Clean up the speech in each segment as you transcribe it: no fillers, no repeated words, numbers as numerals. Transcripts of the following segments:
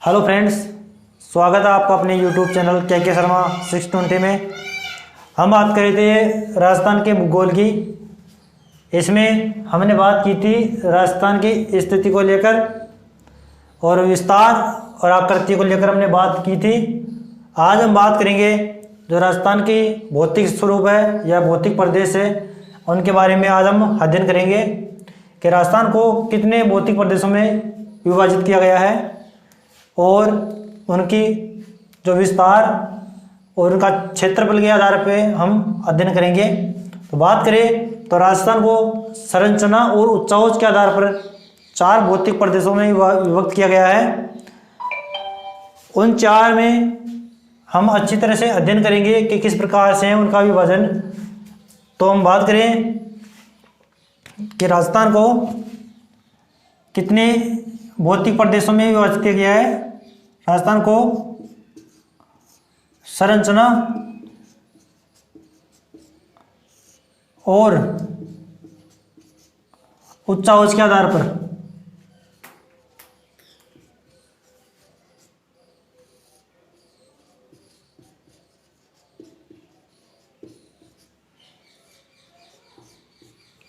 Hello friends, स्वागत है आपका अपने यूट्यूब चैनल के शर्मा 620 में। हम बात कर रहे थे राजस्थान के भूगोल की। इसमें हमने बात की थी राजस्थान की स्थिति को लेकर और विस्तार और आकृति को लेकर हमने बात की थी। आज हम बात करेंगे जो राजस्थान की भौतिक स्वरूप है या भौतिक प्रदेश है, उनके बारे में आज हम अध्ययन करेंगे कि राजस्थान को कितने भौतिक प्रदेशों में विभाजित किया गया है और उनकी जो विस्तार और उनका क्षेत्रफल के आधार पे हम अध्ययन करेंगे। तो बात करें तो राजस्थान को संरचना और उच्चावच के आधार पर 4 भौतिक प्रदेशों में विभक्त किया गया है। उन 4 में हम अच्छी तरह से अध्ययन करेंगे कि किस प्रकार से है उनका विभाजन। तो हम बात करें कि राजस्थान को कितने भौतिक प्रदेशों में विभाजित किया गया है। राजस्थान को संरचना और उच्चावच के आधार पर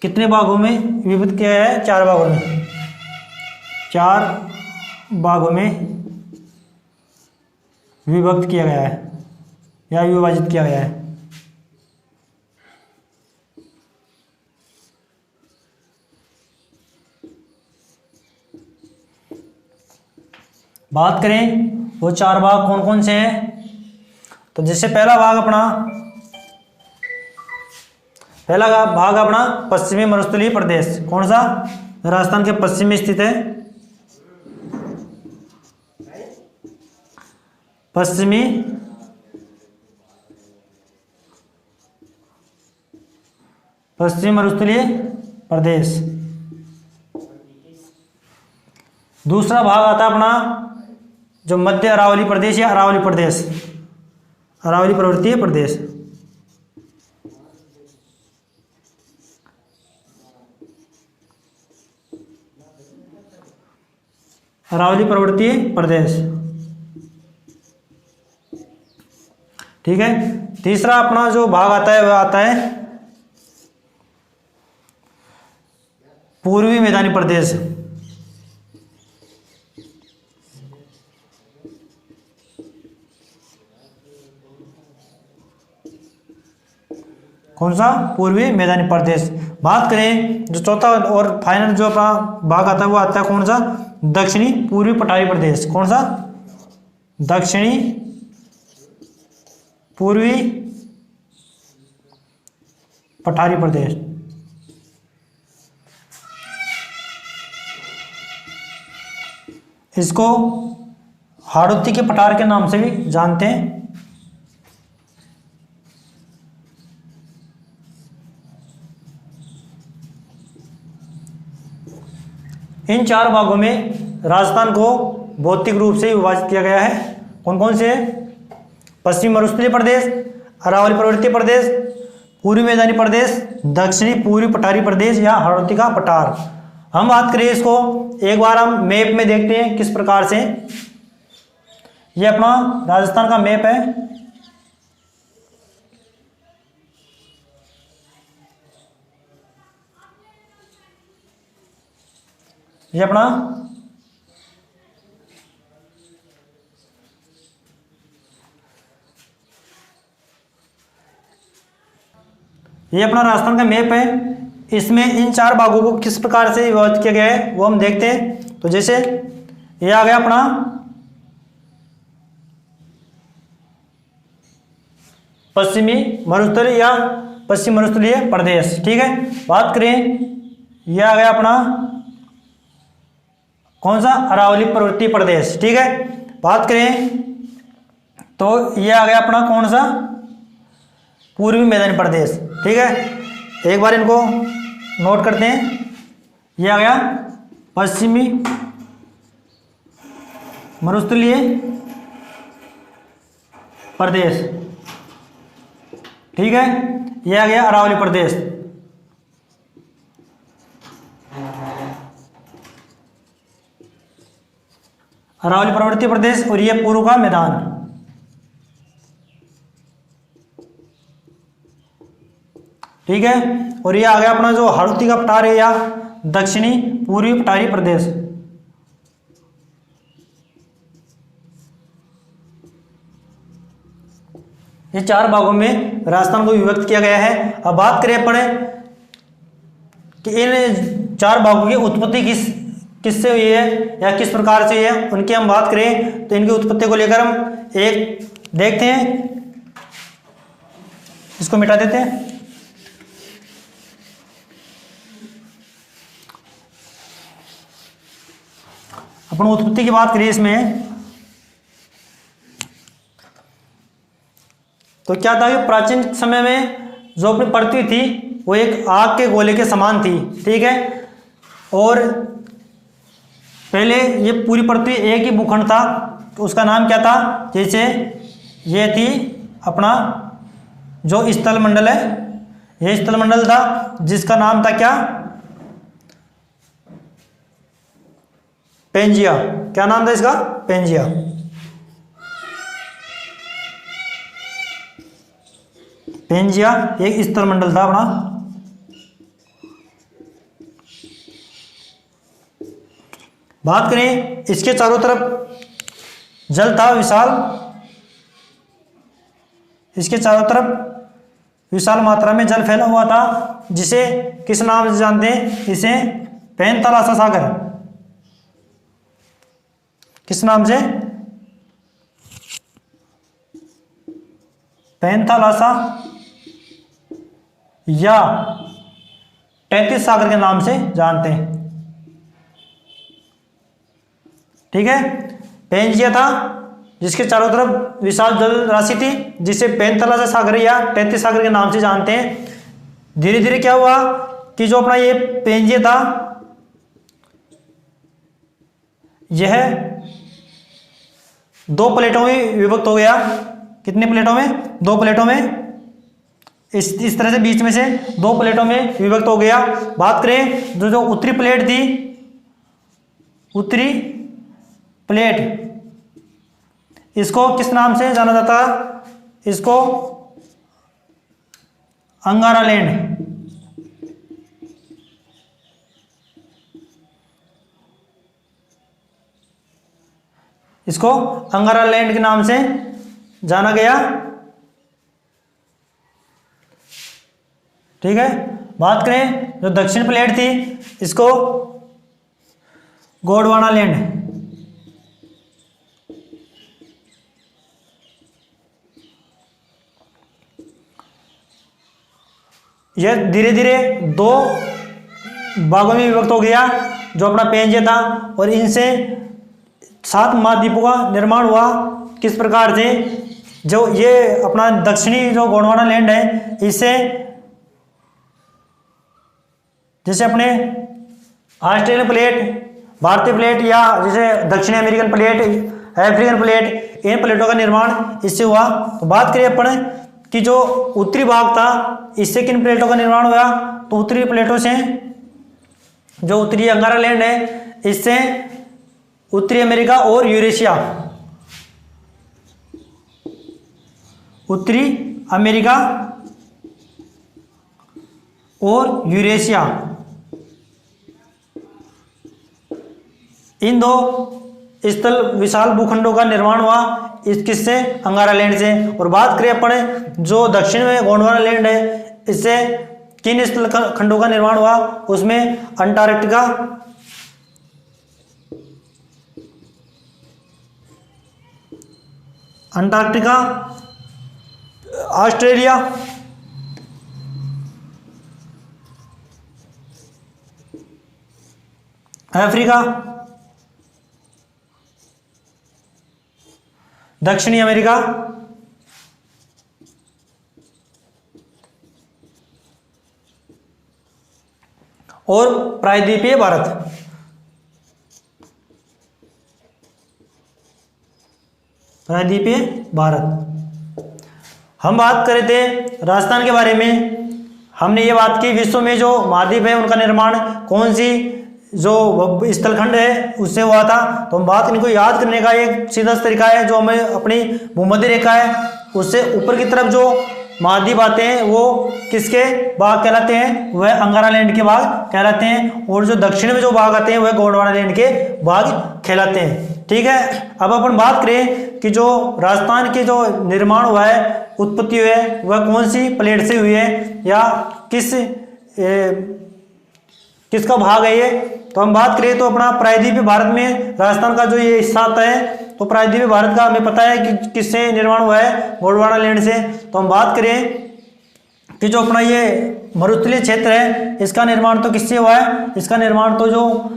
कितने भागों में विभक्त किया है? 4 भागों में। 4 भागों में विभक्त किया गया है या विभाजित किया गया है। बात करें वो 4 भाग कौन कौन से हैं, तो जैसे पहला भाग अपना पश्चिमी मरुस्थलीय प्रदेश। कौन सा? राजस्थान के पश्चिम में स्थित है। पश्चिमी मरुस्थलीय प्रदेश। दूसरा भाग आता है अपना जो मध्य अरावली प्रदेश या अरावली प्रदेश, अरावली पर्वतीय प्रदेश। अरावली पर्वतीय प्रदेश, ठीक है। तीसरा अपना जो भाग आता है वह आता है पूर्वी मैदानी प्रदेश। कौन सा? पूर्वी मैदानी प्रदेश। बात करें जो चौथा और फाइनल जो अपना भाग आता है वो आता है कौन सा? दक्षिणी पूर्वी पठारी प्रदेश। कौन सा? दक्षिणी पूर्वी पठारी प्रदेश। इसको हाड़ौती के पठार के नाम से भी जानते हैं। इन 4 भागों में राजस्थान को भौतिक रूप से विभाजित किया गया है। कौन कौन से? पश्चिमी मरुस्थलीय प्रदेश, अरावली पर्वतीय प्रदेश, पूर्वी मैदानी प्रदेश, दक्षिणी पूर्वी पठारी प्रदेश या हाड़ौती का पठार। हम बात करें इसको एक बार हम मैप में देखते हैं किस प्रकार से। ये अपना राजस्थान का मैप है। ये अपना राजस्थान का मैप है। इसमें इन 4 भागों को किस प्रकार से विभाजित किया गया है वो हम देखते हैं। तो जैसे ये आ गया अपना पश्चिमी मरुस्थलीय या पश्चिम मरुस्थलीय प्रदेश, ठीक है। बात करें ये आ गया अपना कौन सा? अरावली पर्वतीय प्रदेश, ठीक है। बात करें तो ये आ गया अपना कौन सा? पूर्वी मैदानी प्रदेश, ठीक है। एक बार इनको नोट करते हैं। ये आ गया पश्चिमी मरुस्थलीय प्रदेश, ठीक है। ये आ गया अरावली प्रदेश। अरावली पर्वतीय प्रदेश और ये पूर्व का मैदान। ठीक है, और ये आ गया अपना जो हाड़ौती का पठार है या दक्षिणी पूर्वी पठारी प्रदेश। ये 4 भागों में राजस्थान को विभक्त किया गया है। अब बात करें अपन कि इन 4 भागों की उत्पत्ति किससे हुई है या किस प्रकार से है, उनकी हम बात करें तो इनकी उत्पत्ति को लेकर हम एक देखते हैं, इसको मिटा देते हैं। अपन उत्पत्ति की बात करें इसमें तो क्या था कि प्राचीन समय में जो अपनी पृथ्वी थी वो एक आग के गोले के समान थी। ठीक है, और पहले ये पूरी पृथ्वी एक ही भूखंड था, तो उसका नाम क्या था, जैसे ये थी अपना जो स्थल मंडल है, ये स्थल मंडल था जिसका नाम था क्या, पेंजिया। क्या नाम था इसका, पेंजिया। पेंजिया एक स्थल मंडल था अपना। बात करें इसके चारों तरफ जल था विशाल, इसके चारों तरफ विशाल मात्रा में जल फैला हुआ था, जिसे किस नाम से जानते हैं, इसे पैंथालासा सागर। किस नाम से, पैंथालासा या 33 सागर के नाम से जानते हैं। ठीक है, पेंजिया था जिसके चारों तरफ विशाल जल राशि थी, जिसे पैंथालासा सागर या 33 सागर के नाम से जानते हैं। धीरे धीरे क्या हुआ कि जो अपना ये पेंजिया था यह 2 प्लेटों में विभक्त हो गया। कितने प्लेटों में, 2 प्लेटों में। इस तरह से बीच में से 2 प्लेटों में विभक्त हो गया। बात करें जो उत्तरी प्लेट थी, उत्तरी प्लेट, इसको किस नाम से जाना जाता, इसको अंगारा लैंड। इसको अंगारा लैंड के नाम से जाना गया। ठीक है, बात करें जो दक्षिण प्लेट थी, इसको गोंडवाना लैंड। यह धीरे धीरे 2 भागों में विभक्त हो गया, जो अपना पेंजिया था, और इनसे 7 महाद्वीपों का निर्माण हुआ। किस प्रकार से, जो ये अपना दक्षिणी जो गोंडवाना लैंड है, इससे जैसे अपने ऑस्ट्रेलियन प्लेट, भारतीय प्लेट, या जैसे दक्षिणी अमेरिकन प्लेट, अफ्रीकन प्लेट, इन प्लेटों का निर्माण इससे हुआ। तो बात करें अपन कि जो उत्तरी भाग था, इससे किन प्लेटों का निर्माण हुआ, तो उत्तरी प्लेटों से जो उत्तरी अंगारा लैंड है, इससे उत्तरी अमेरिका और यूरेशिया, उत्तरी अमेरिका और यूरेशिया, इन 2 स्थल विशाल भूखंडों का निर्माण हुआ इस किससे, अंगारा लैंड से। और बात करें अपन जो दक्षिण में गोंडवाना लैंड है, इससे किन स्थल खंडों का निर्माण हुआ, उसमें अंटार्कटिका, ऑस्ट्रेलिया, अफ्रीका, दक्षिणी अमेरिका और प्रायद्वीपीय भारत। प्रायद्वीपीय भारत। हम बात कर रहे थे राजस्थान के बारे में। हमने ये बात की विश्व में जो महाद्वीप है उनका निर्माण कौन सी जो स्थलखंड है उससे हुआ था। तो हम बात इनको याद करने का एक सीधा तरीका है, जो हमें अपनी भूमध्य रेखा है उससे ऊपर की तरफ जो महाद्वीप आते हैं वो किसके भाग कहलाते हैं, वह अंगारा लैंड के भाग कहलाते हैं, और जो दक्षिण में जो भाग आते हैं वह गोंडवाना लैंड के भाग कहलाते हैं। ठीक है, अब अपन बात करें कि जो राजस्थान के जो निर्माण हुआ है, उत्पत्ति हुई है, वह कौन सी प्लेट से हुई है या किसका भाग है ये। तो हम बात करें तो अपना प्रायद्वीपीय भारत में राजस्थान का जो ये हिस्सा आता है, तो प्रायद्वीपीय भारत का हमें पता है कि किससे निर्माण हुआ है, गोंडवाना लैंड से। तो हम बात करें कि जो अपना ये मरुस्थलीय क्षेत्र है इसका निर्माण तो किससे हुआ है, इसका निर्माण तो जो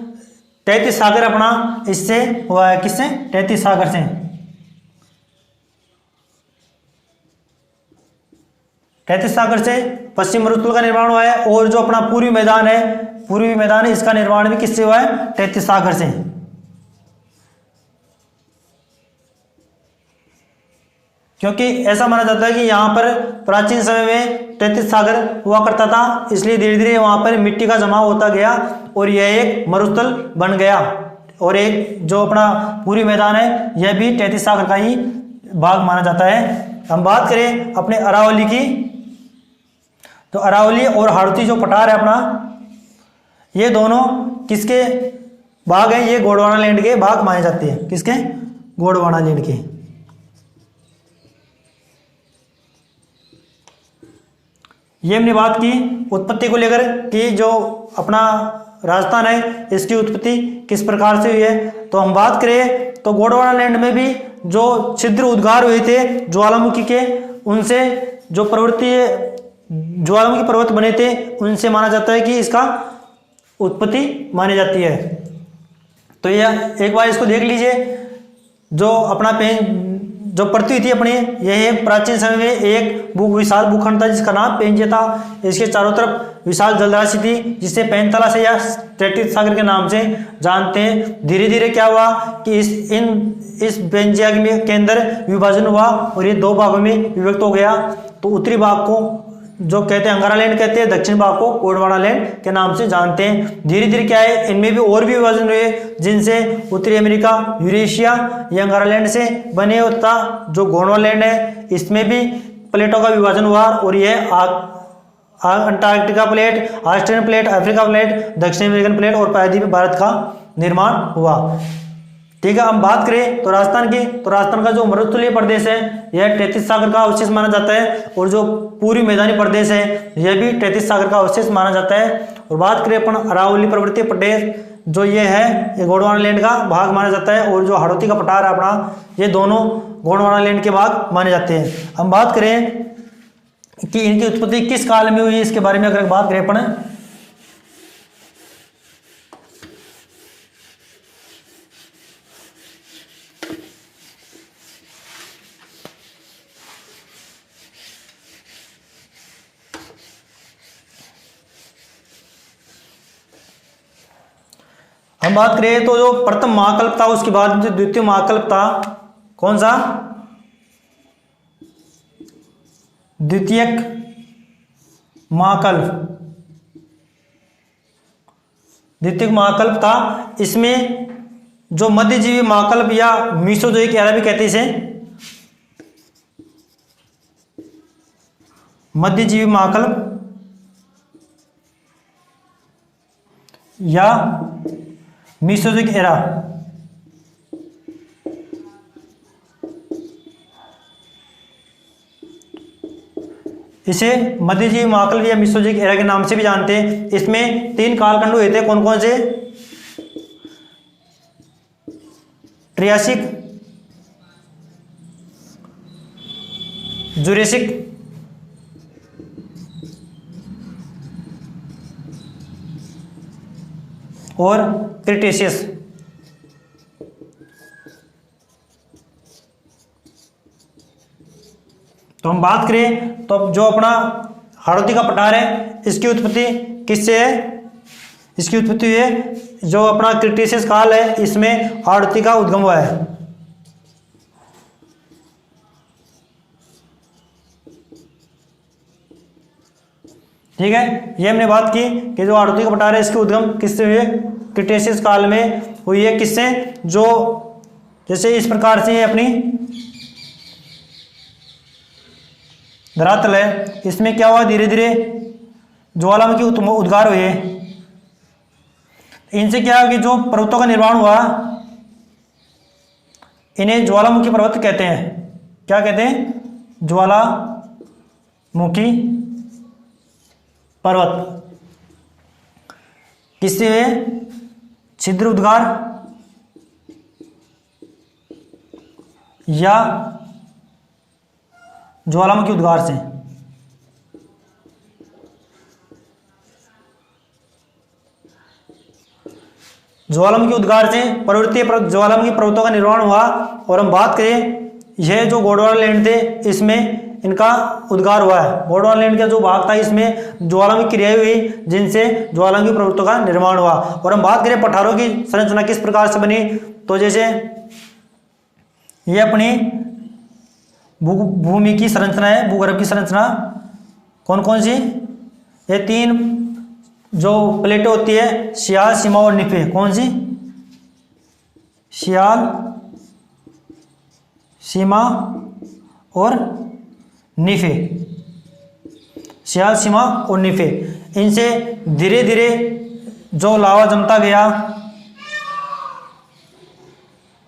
33 सागर अपना इससे हुआ है, किससे, 33 सागर से। 33 सागर से पश्चिम मरुस्थल का निर्माण हुआ है, और जो अपना पूर्वी मैदान है इसका निर्माण भी किससे हुआ है, 33 सागर से। क्योंकि ऐसा माना जाता है कि यहाँ पर प्राचीन समय में 33 सागर हुआ करता था, इसलिए धीरे धीरे वहाँ पर मिट्टी का जमाव होता गया और यह एक मरुस्थल बन गया। और एक जो अपना पूर्वी मैदान है यह भी 33 सागर का ही भाग माना जाता है। हम बात करें अपने अरावली की, तो अरावली और हाड़ौती जो पठार है अपना, ये दोनों किसके भाग हैं, ये गोंडवाना लैंड के भाग माने जाते हैं। किसके, गोंडवाना लैंड के। ये हमने बात की उत्पत्ति को लेकर कि जो अपना राजस्थान है इसकी उत्पत्ति किस प्रकार से हुई है। तो हम बात करें तो गोंडवाना लैंड में भी जो छिद्र उद्गार हुए थे ज्वालामुखी के, उनसे जो ज्वालामुखी पर्वत बने थे उनसे माना जाता है कि इसका उत्पत्ति मानी जाती है। तो यह एक बार इसको देख लीजिए, जो अपना जो पृथ्वी थी अपनी, यह एक प्राचीन समय में एक विशाल भूखंड था जिसका नाम पेंजे था। इसके चारों तरफ विशाल जलराशि थी जिसे पैंतला से या 33 सागर के नाम से जानते हैं। धीरे धीरे क्या हुआ कि इस पेंजिया के अंदर विभाजन हुआ और ये दो भागों में विभक्त हो गया। तो उत्तरी भाग को जो कहते हैं अंगारा लैंड कहते हैं, दक्षिण भाग को गोंडवाना लैंड के नाम से जानते हैं। धीरे धीरे क्या है, इनमें भी और भी विभाजन हुए, जिनसे उत्तरी अमेरिका, यूरेशिया, ये अंगारा लैंड से बने होता। जो गोंडवाना लैंड है इसमें भी प्लेटों का विभाजन हुआ और यह Antarctica plate, Australian plate, Africa plate, दक्षिण अमेरिकन प्लेट और प्रायद्वीपीय भारत का निर्माण हुआ। ठीक है, हम बात करें तो राजस्थान की, तो राजस्थान का जो मरुस्थलीय प्रदेश है यह 33 सागर का अवशेष माना जाता है, और जो पूर्वी मैदानी प्रदेश है यह भी 33 सागर का अवशेष माना जाता है। और बात करें अपन अरावली पर्वतीय प्रदेश, जो ये है ये गोंडवाना लैंड का भाग माना जाता है, और जो हाड़ौती का पठार है अपना, ये दोनों गोंडवाना लैंड के भाग माने जाते हैं। हम बात करें कि इनकी उत्पत्ति किस काल में हुई, इसके बारे में अगर बात करें अपन, हम बात करें तो जो प्रथम महाकल्प था उसके बाद जो द्वितीय महाकल्प था, कौन सा, द्वितीयक महाकल्प था। इसमें जो मध्यजीवी महाकल्प या मीसोजोइक एरा भी कहते हैं इसे, मध्यजीवी महाकल्प या मीसोजोइक एरा, इसे मध्यजीवी महाकल्प या मीसोजोइक एरा के नाम से भी जानते हैं। इसमें 3 कालखंड हुए थे, कौन कौन से, ट्रियासिक, जुरेसिक और क्रिटेशियस। तो हम बात करें तो जो अपना हाड़ौती का पठार है इसकी उत्पत्ति किससे है, इसकी उत्पत्ति है जो अपना क्रिटेशियस काल है, इसमें हाड़ौती का उद्गम हुआ है। ठीक है, ये हमने बात की कि जो हाड़ौती का पठार है इसके उद्गम किससे हुए, क्रिटेशियस काल में हुई है। किससे? जो जैसे इस प्रकार से अपनी धरातल है, इसमें क्या हुआ, धीरे धीरे ज्वालामुखी उद्गार हुए। इनसे क्या है कि जो पर्वतों का निर्माण हुआ, इन्हें ज्वालामुखी पर्वत कहते हैं। क्या कहते हैं? ज्वालामुखी पर्वत। किससे हुए? छिद्र उद्गार या ज्वालामुखी उद्गार से। ज्वालामुखी उद्गार से पर्वतीय ज्वालामुखी पर्वतों का निर्माण हुआ। और हम बात करें, यह जो गोंडवाना लैंड थे, इसमें इनका उद्गार हुआ है। गोंडवाना लैंड का जो भाग था, इसमें ज्वालामुखी क्रियाएं हुई जिनसे ज्वालामुखी पर्वतों का निर्माण हुआ। और हम बात करें पठारों की संरचना किस प्रकार से बनी, तो जैसे ये अपनी भूमि की संरचना है, भूगर्भ की संरचना कौन कौन सी? ये 3 जो प्लेटें होती है, सियाल, सीमा और निफे। कौन सी? सियाल, सीमा और निफे। सियाल, सीमा और निफे। इनसे धीरे धीरे जो लावा जमता गया,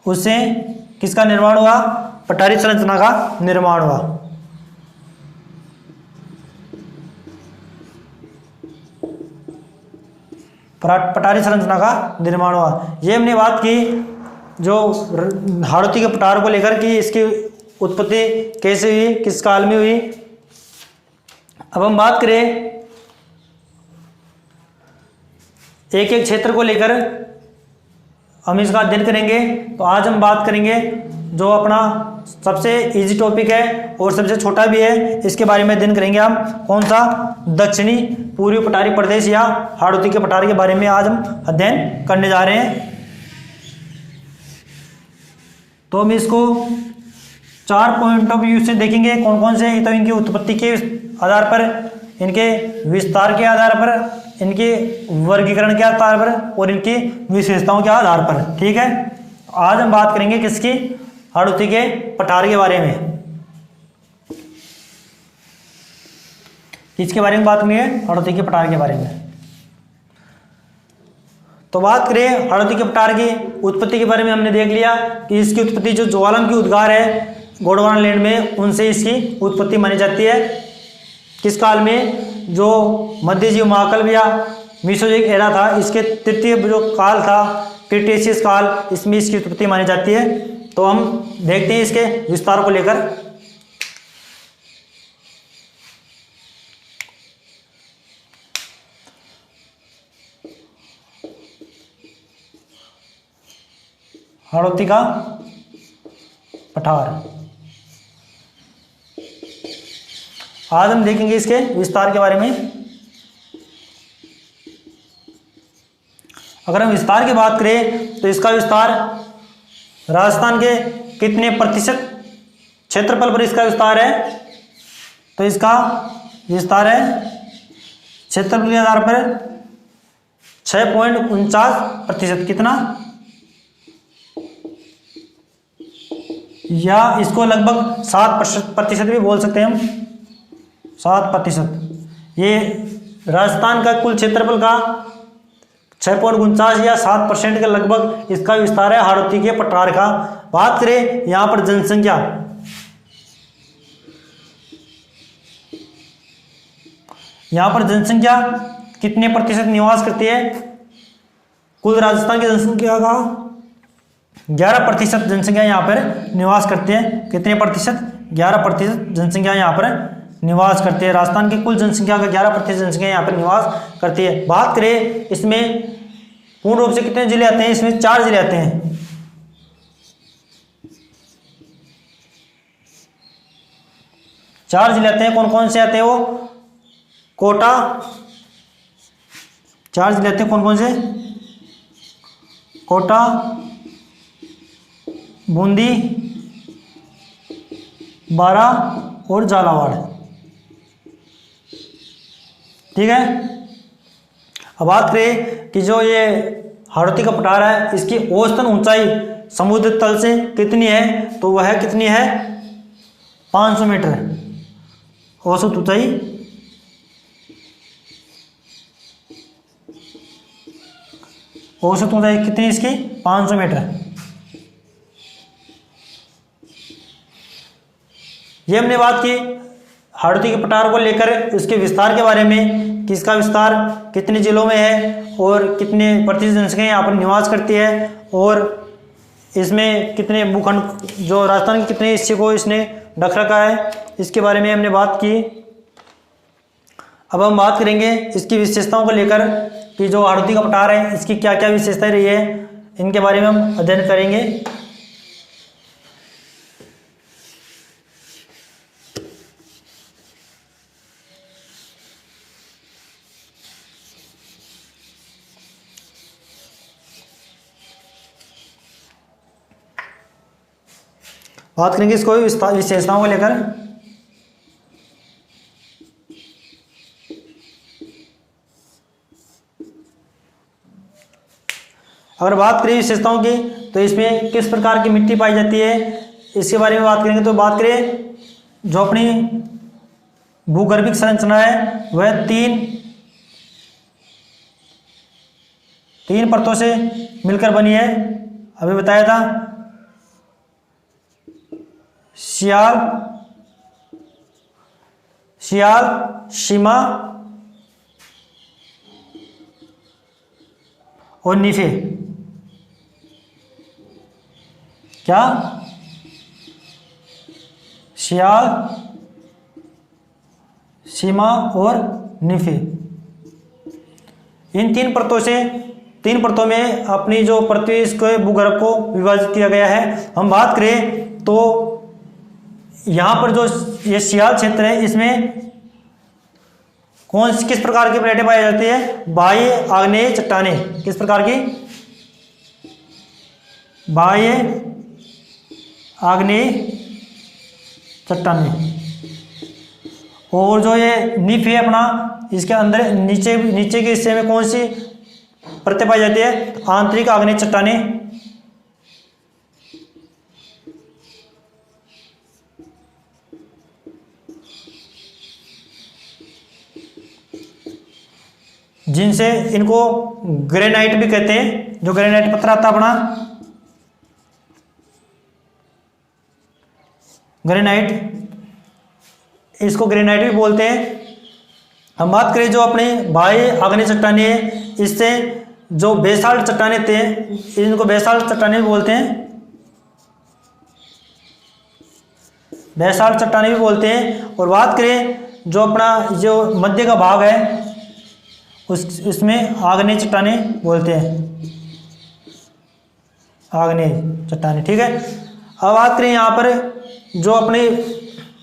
उससे किसका निर्माण हुआ? पठारी संरचना का निर्माण हुआ। पठारी संरचना का निर्माण हुआ। ये हमने बात की जो हाड़ौती के पठार को लेकर कि इसकी उत्पत्ति कैसे हुई, किस काल में हुई। अब हम बात करें एक एक क्षेत्र को लेकर, हम इसका अध्ययन करेंगे। तो आज हम बात करेंगे जो अपना सबसे इजी टॉपिक है और सबसे छोटा भी है, इसके बारे में अध्ययन करेंगे हम। कौन सा? दक्षिणी पूर्वी पठारी प्रदेश या हाड़ौती के पठार के बारे में आज हम अध्ययन करने जा रहे हैं। तो हम इसको 4 पॉइंट ऑफ व्यू से देखेंगे। कौन कौन से? तो इनकी उत्पत्ति के आधार पर, इनके विस्तार के आधार पर, इनके वर्गीकरण के आधार पर और इनकी विशेषताओं के आधार पर। ठीक है, आज हम बात करेंगे किसकी? हाड़ौती के पठार के बारे में। किसके बारे में बात करेंगे? हाड़ौती के पठार के बारे में। तो बात करें हाड़ौती के पठार की उत्पत्ति के बारे में, हमने देख लिया कि इसकी उत्पत्ति जो ज्वालामुखी उद्गार है गोंडवाना लैंड में, उनसे इसकी उत्पत्ति मानी जाती है। किस काल में? जो मध्यजीव महाकल्प या मीसोजोइक एरा था, इसके तृतीय जो काल था क्रिटेशियस काल, इसमें इसकी उत्पत्ति मानी जाती है। तो हम देखते हैं इसके विस्तार को लेकर। हाड़ौती का पठार आज हम देखेंगे इसके विस्तार के बारे में। अगर हम विस्तार की बात करें तो इसका विस्तार राजस्थान के कितने प्रतिशत क्षेत्रफल पर इसका विस्तार है? तो इसका विस्तार है क्षेत्रफल के आधार पर 6.49%। कितना? या इसको लगभग 7% भी बोल सकते हैं हम, 7%। ये राजस्थान का कुल क्षेत्रफल का 6.49 या 7% के लगभग इसका विस्तार है हाड़ौती के पठार का। बात करें यहाँ पर जनसंख्या, यहाँ पर जनसंख्या कितने प्रतिशत निवास करती है? कुल राजस्थान की जनसंख्या का 11% जनसंख्या यहाँ पर निवास करती है। कितने प्रतिशत? 11% जनसंख्या यहाँ पर निवास करती है। राजस्थान की कुल जनसंख्या का 11% जनसंख्या यहाँ पर निवास करती है। बात करें इसमें पूर्ण रूप से कितने जिले आते हैं? इसमें 4 जिले आते हैं। चार जिले आते हैं। कौन कौन से आते हैं वो? कोटा। 4 जिले आते हैं। कौन कौन से? कोटा, बूंदी, बारा और झालावाड़। ठीक है। अब बात करें कि जो ये हाड़ौती का पठार है, इसकी औसतन ऊंचाई समुद्र तल से कितनी है, तो वह कितनी है 500 मीटर औसत ऊंचाई। औसत ऊंचाई कितनी इसकी 500 मीटर। ये हमने बात की हाड़ौती के पठार को लेकर, इसके विस्तार के बारे में कि इसका विस्तार कितने जिलों में है और कितने प्रतिशत जनसंख्या यहाँ पर निवास करती है, और इसमें कितने भूखंड जो राजस्थान के कितने हिस्से को इसने ढक रखा है, इसके बारे में हमने बात की। अब हम बात करेंगे इसकी विशेषताओं को लेकर कि जो हाड़ौती का पठार है इसकी क्या क्या विशेषताएं रही है, इनके बारे में हम अध्ययन करेंगे। बात करेंगे इसको विशेषताओं को लेकर। अगर बात करें विशेषताओं की तो इसमें किस प्रकार की मिट्टी पाई जाती है, इसके बारे में बात करेंगे। तो बात करें जो अपनी भूगर्भिक संरचना है वह तीन परतों से मिलकर बनी है। अभी बताया था सियाल, सीमा और नीफे। क्या? सियाल, सीमा और नीफे। इन तीन परतों में अपनी जो पृथ्वी इसके भूगर्भ को विभाजित किया गया है। हम बात करें तो यहाँ पर जो ये सियाल क्षेत्र है इसमें किस प्रकार की प्लेटें पाई जाती है? बाह्य आग्नेय चट्टानें। किस प्रकार की? बाह्य आग्नेय चट्टानें। और जो ये नीफ है अपना, इसके अंदर नीचे के हिस्से में कौन सी परतें पाई जाती है? आंतरिक आग्नेय चट्टानें। जिनसे इनको ग्रेनाइट भी कहते हैं। जो ग्रेनाइट पत्थर आता अपना, ग्रेनाइट, इसको ग्रेनाइट भी बोलते हैं। हम बात करें जो अपने बाह्य आग्नेय चट्टानें है, इससे जो बेसाल्ट चट्टानें थे इनको बेसाल्ट चट्टानें भी बोलते हैं। बेसाल्ट चट्टानें भी बोलते हैं। और बात करें जो अपना जो मध्य का भाग है उसमें आग्नेय चट्टानें बोलते हैं। आग्नेय चट्टानें, ठीक है। अब बात करें यहाँ पर जो अपने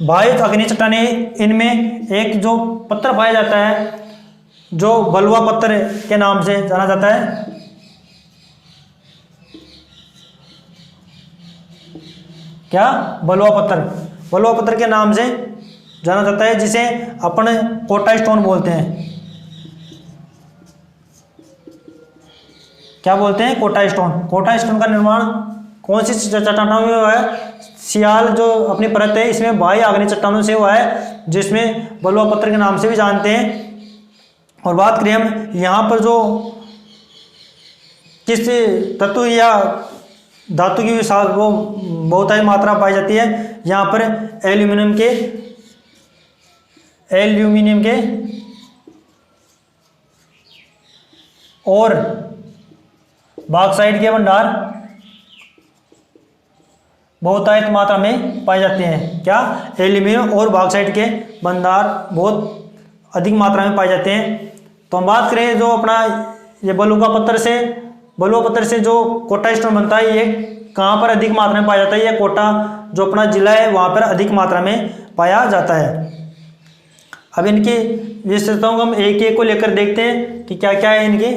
बाह्य आग्नेय चट्टानें, इनमें एक जो पत्थर पाया जाता है जो बलुआ पत्थर के नाम से जाना जाता है। क्या? बलुआ पत्थर। बलुआ पत्थर के नाम से जाना जाता है, जिसे अपन कोटा स्टोन बोलते हैं। क्या बोलते हैं? कोटा स्टोन। कोटा स्टोन का निर्माण कौन सी चट्टानों में हुआ है? सियाल जो अपनी परत है इसमें बाह्य आग्नेय चट्टानों से हुआ है, जिसमें बलुआ पत्थर के नाम से भी जानते हैं। और बात करें हम यहाँ पर जो किस तत्व या धातु की विशाल वो बहुत ही मात्रा पाई जाती है, यहाँ पर एल्यूमिनियम के और बॉक्साइट के भंडार बहुतायत मात्रा में पाए जाते हैं। क्या? एल्यूमिनियम और बॉक्साइट के भंडार बहुत अधिक मात्रा में पाए जाते हैं। तो हम बात करें जो अपना ये बलुआ पत्थर से जो कोटा स्टोन बनता है, ये कहाँ पर अधिक मात्रा में पाया जाता है? ये कोटा जो अपना जिला है वहाँ पर अधिक मात्रा में पाया जाता है। अब इनकी विशेषताओं को हम एक एक को लेकर देखते हैं कि क्या क्या है इनकी।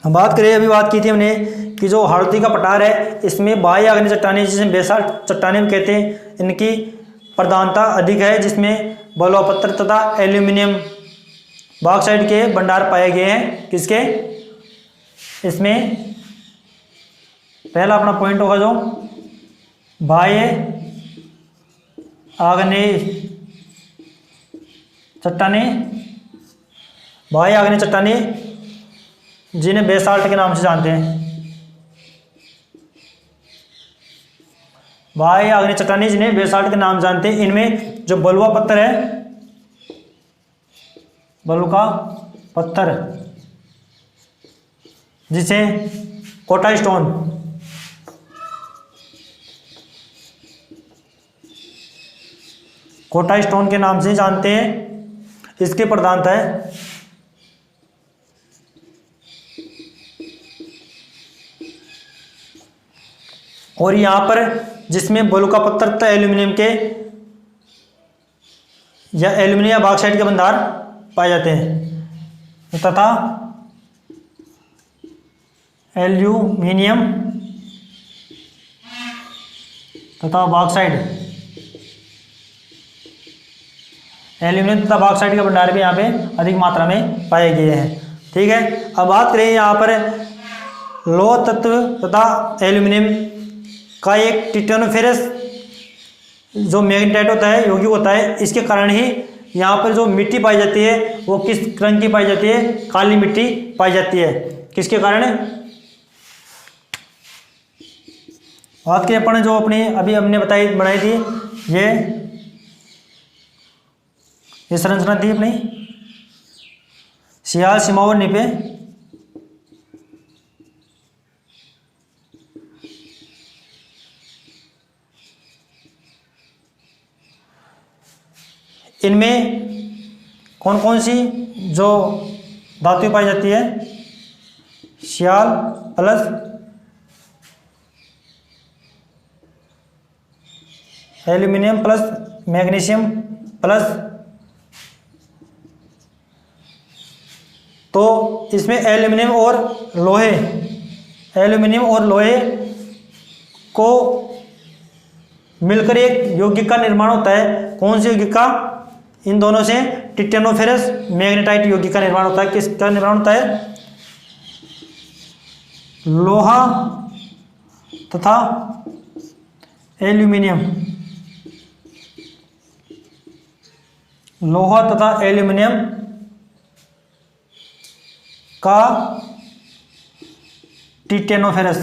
हम बात करें, अभी बात की थी हमने कि जो हाड़ौती का पठार है इसमें बाह्य आग्नेय चट्टानें जिसे बेसाल्ट चट्टानें कहते हैं, इनकी प्रधानता अधिक है, जिसमें बलुआ पत्थर तथा एल्यूमिनियम बॉक्साइट के भंडार पाए गए हैं। किसके? इसमें पहला अपना पॉइंट होगा जो बाह्य आग्नेय चट्टानें, बाह्य आग्नेय चट्टानें जिन्हें बेसाल्ट के नाम से जानते हैं, बाह्य आग्नेय चट्टानें जिन्हें बेसाल्ट के नाम जानते हैं, इनमें जो बलुआ पत्थर है, बलुआ पत्थर जिसे कोटा स्टोन, कोटा स्टोन के नाम से जानते हैं, इसकी प्रधानता है। और यहाँ पर जिसमें बलुआ पत्थर तथा एल्यूमिनियम के या एल्यूमिनियम बॉक्साइट के भंडार पाए जाते हैं तथा एल्यूमिनियम तथा बॉक्साइट, एल्यूमिनियम तथा बॉक्साइट के भंडार भी यहाँ पे अधिक मात्रा में पाए गए हैं। ठीक है, अब बात करें यहाँ पर लौह तत्व तथा एल्यूमिनियम का एक टिटेनोफेरस जो मैग्नेटाइट होता है, यौगिक होता है, इसके कारण ही यहाँ पर जो मिट्टी पाई जाती है वो किस रंग की पाई जाती है? काली मिट्टी पाई जाती है। किसके कारण? बात करें अपन जो अपनी अभी हमने बनाई थी, ये संरचना थी अपनी सियाल सिमावर निपे, इनमें कौन कौन सी जो धातु पाई जाती है? Sial plus aluminium plus magnesium plus, तो इसमें एल्यूमिनियम और लोहे को मिलकर एक यौगिक का निर्माण होता है। कौन से यौगिक का? इन दोनों से टिटेनोफेरस मैग्नेटाइट यौगिक का निर्माण होता है। किसका निर्माण होता है? लोहा तथा एल्यूमिनियम, लोहा तथा एल्यूमिनियम का टिटेनोफेरस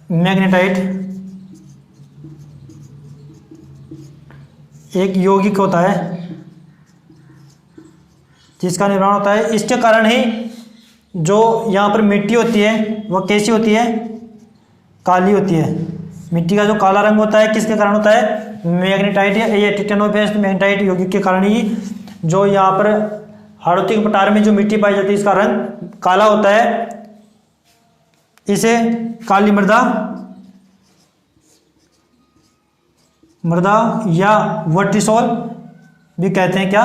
मैग्नेटाइट एक यौगिक होता है जिसका निर्माण होता है। इसके कारण ही जो यहाँ पर मिट्टी होती है वह कैसी होती है? काली होती है। मिट्टी का जो काला रंग होता है किसके कारण होता है? मैग्नेटाइट या टिटेनोफेरस मैग्नेटाइट यौगिक के कारण ही जो यहाँ पर हाड़ौती के पठार में जो मिट्टी पाई जाती है इसका रंग काला होता है। इसे काली मृदा या वर्टिसोल भी कहते हैं। क्या?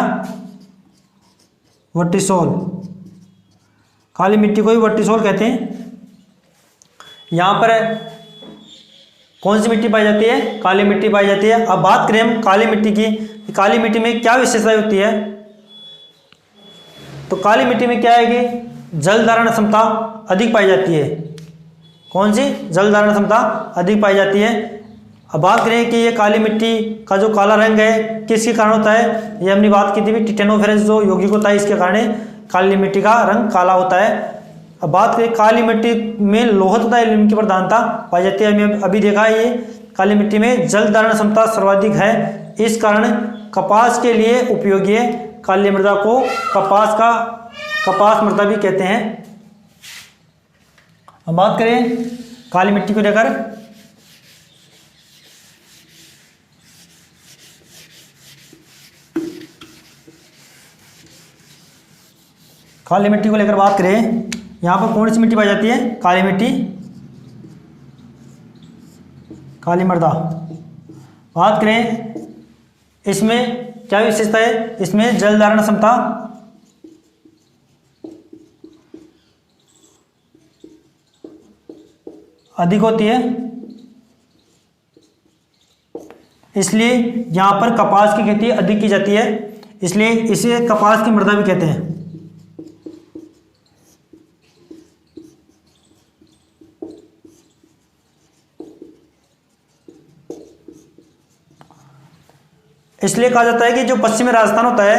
वर्टिसोल, काली मिट्टी को ही वर्टिसोल कहते हैं। यहाँ पर कौन सी मिट्टी पाई जाती है? काली मिट्टी पाई जाती है। अब बात करें हम काली मिट्टी की, काली मिट्टी में क्या विशेषता होती है? तो काली मिट्टी में क्या है कि जल धारण क्षमता अधिक पाई जाती है। कौन सी? जल धारण क्षमता अधिक पाई जाती है। अब बात करें कि ये काली मिट्टी का जो काला रंग है किसके कारण होता है? ये हमने बात की थी, टिटेनोफेरस जो यौगिक होता है इसके कारण काली मिट्टी का रंग काला होता है। अब बात करें काली मिट्टी में लोहा तथा एल्यूमिनियम की प्रधानता पाई जाती है। हमने अभी देखा है ये काली मिट्टी में जल धारण क्षमता सर्वाधिक है, इस कारण कपास के लिए उपयोगी है। काली मृदा को कपास मृदा भी कहते हैं। अब बात करें काली मिट्टी को लेकर, काली मिट्टी को लेकर बात करें, यहाँ पर कौन सी मिट्टी पाई जाती है? काली मिट्टी, काली मृदा। बात करें इसमें क्या विशेषता है, इसमें जल धारण क्षमता अधिक होती है, इसलिए यहां पर कपास की खेती अधिक की जाती है, इसलिए इसे कपास की मृदा भी कहते हैं। इसलिए कहा जाता है कि जो पश्चिमी राजस्थान होता है,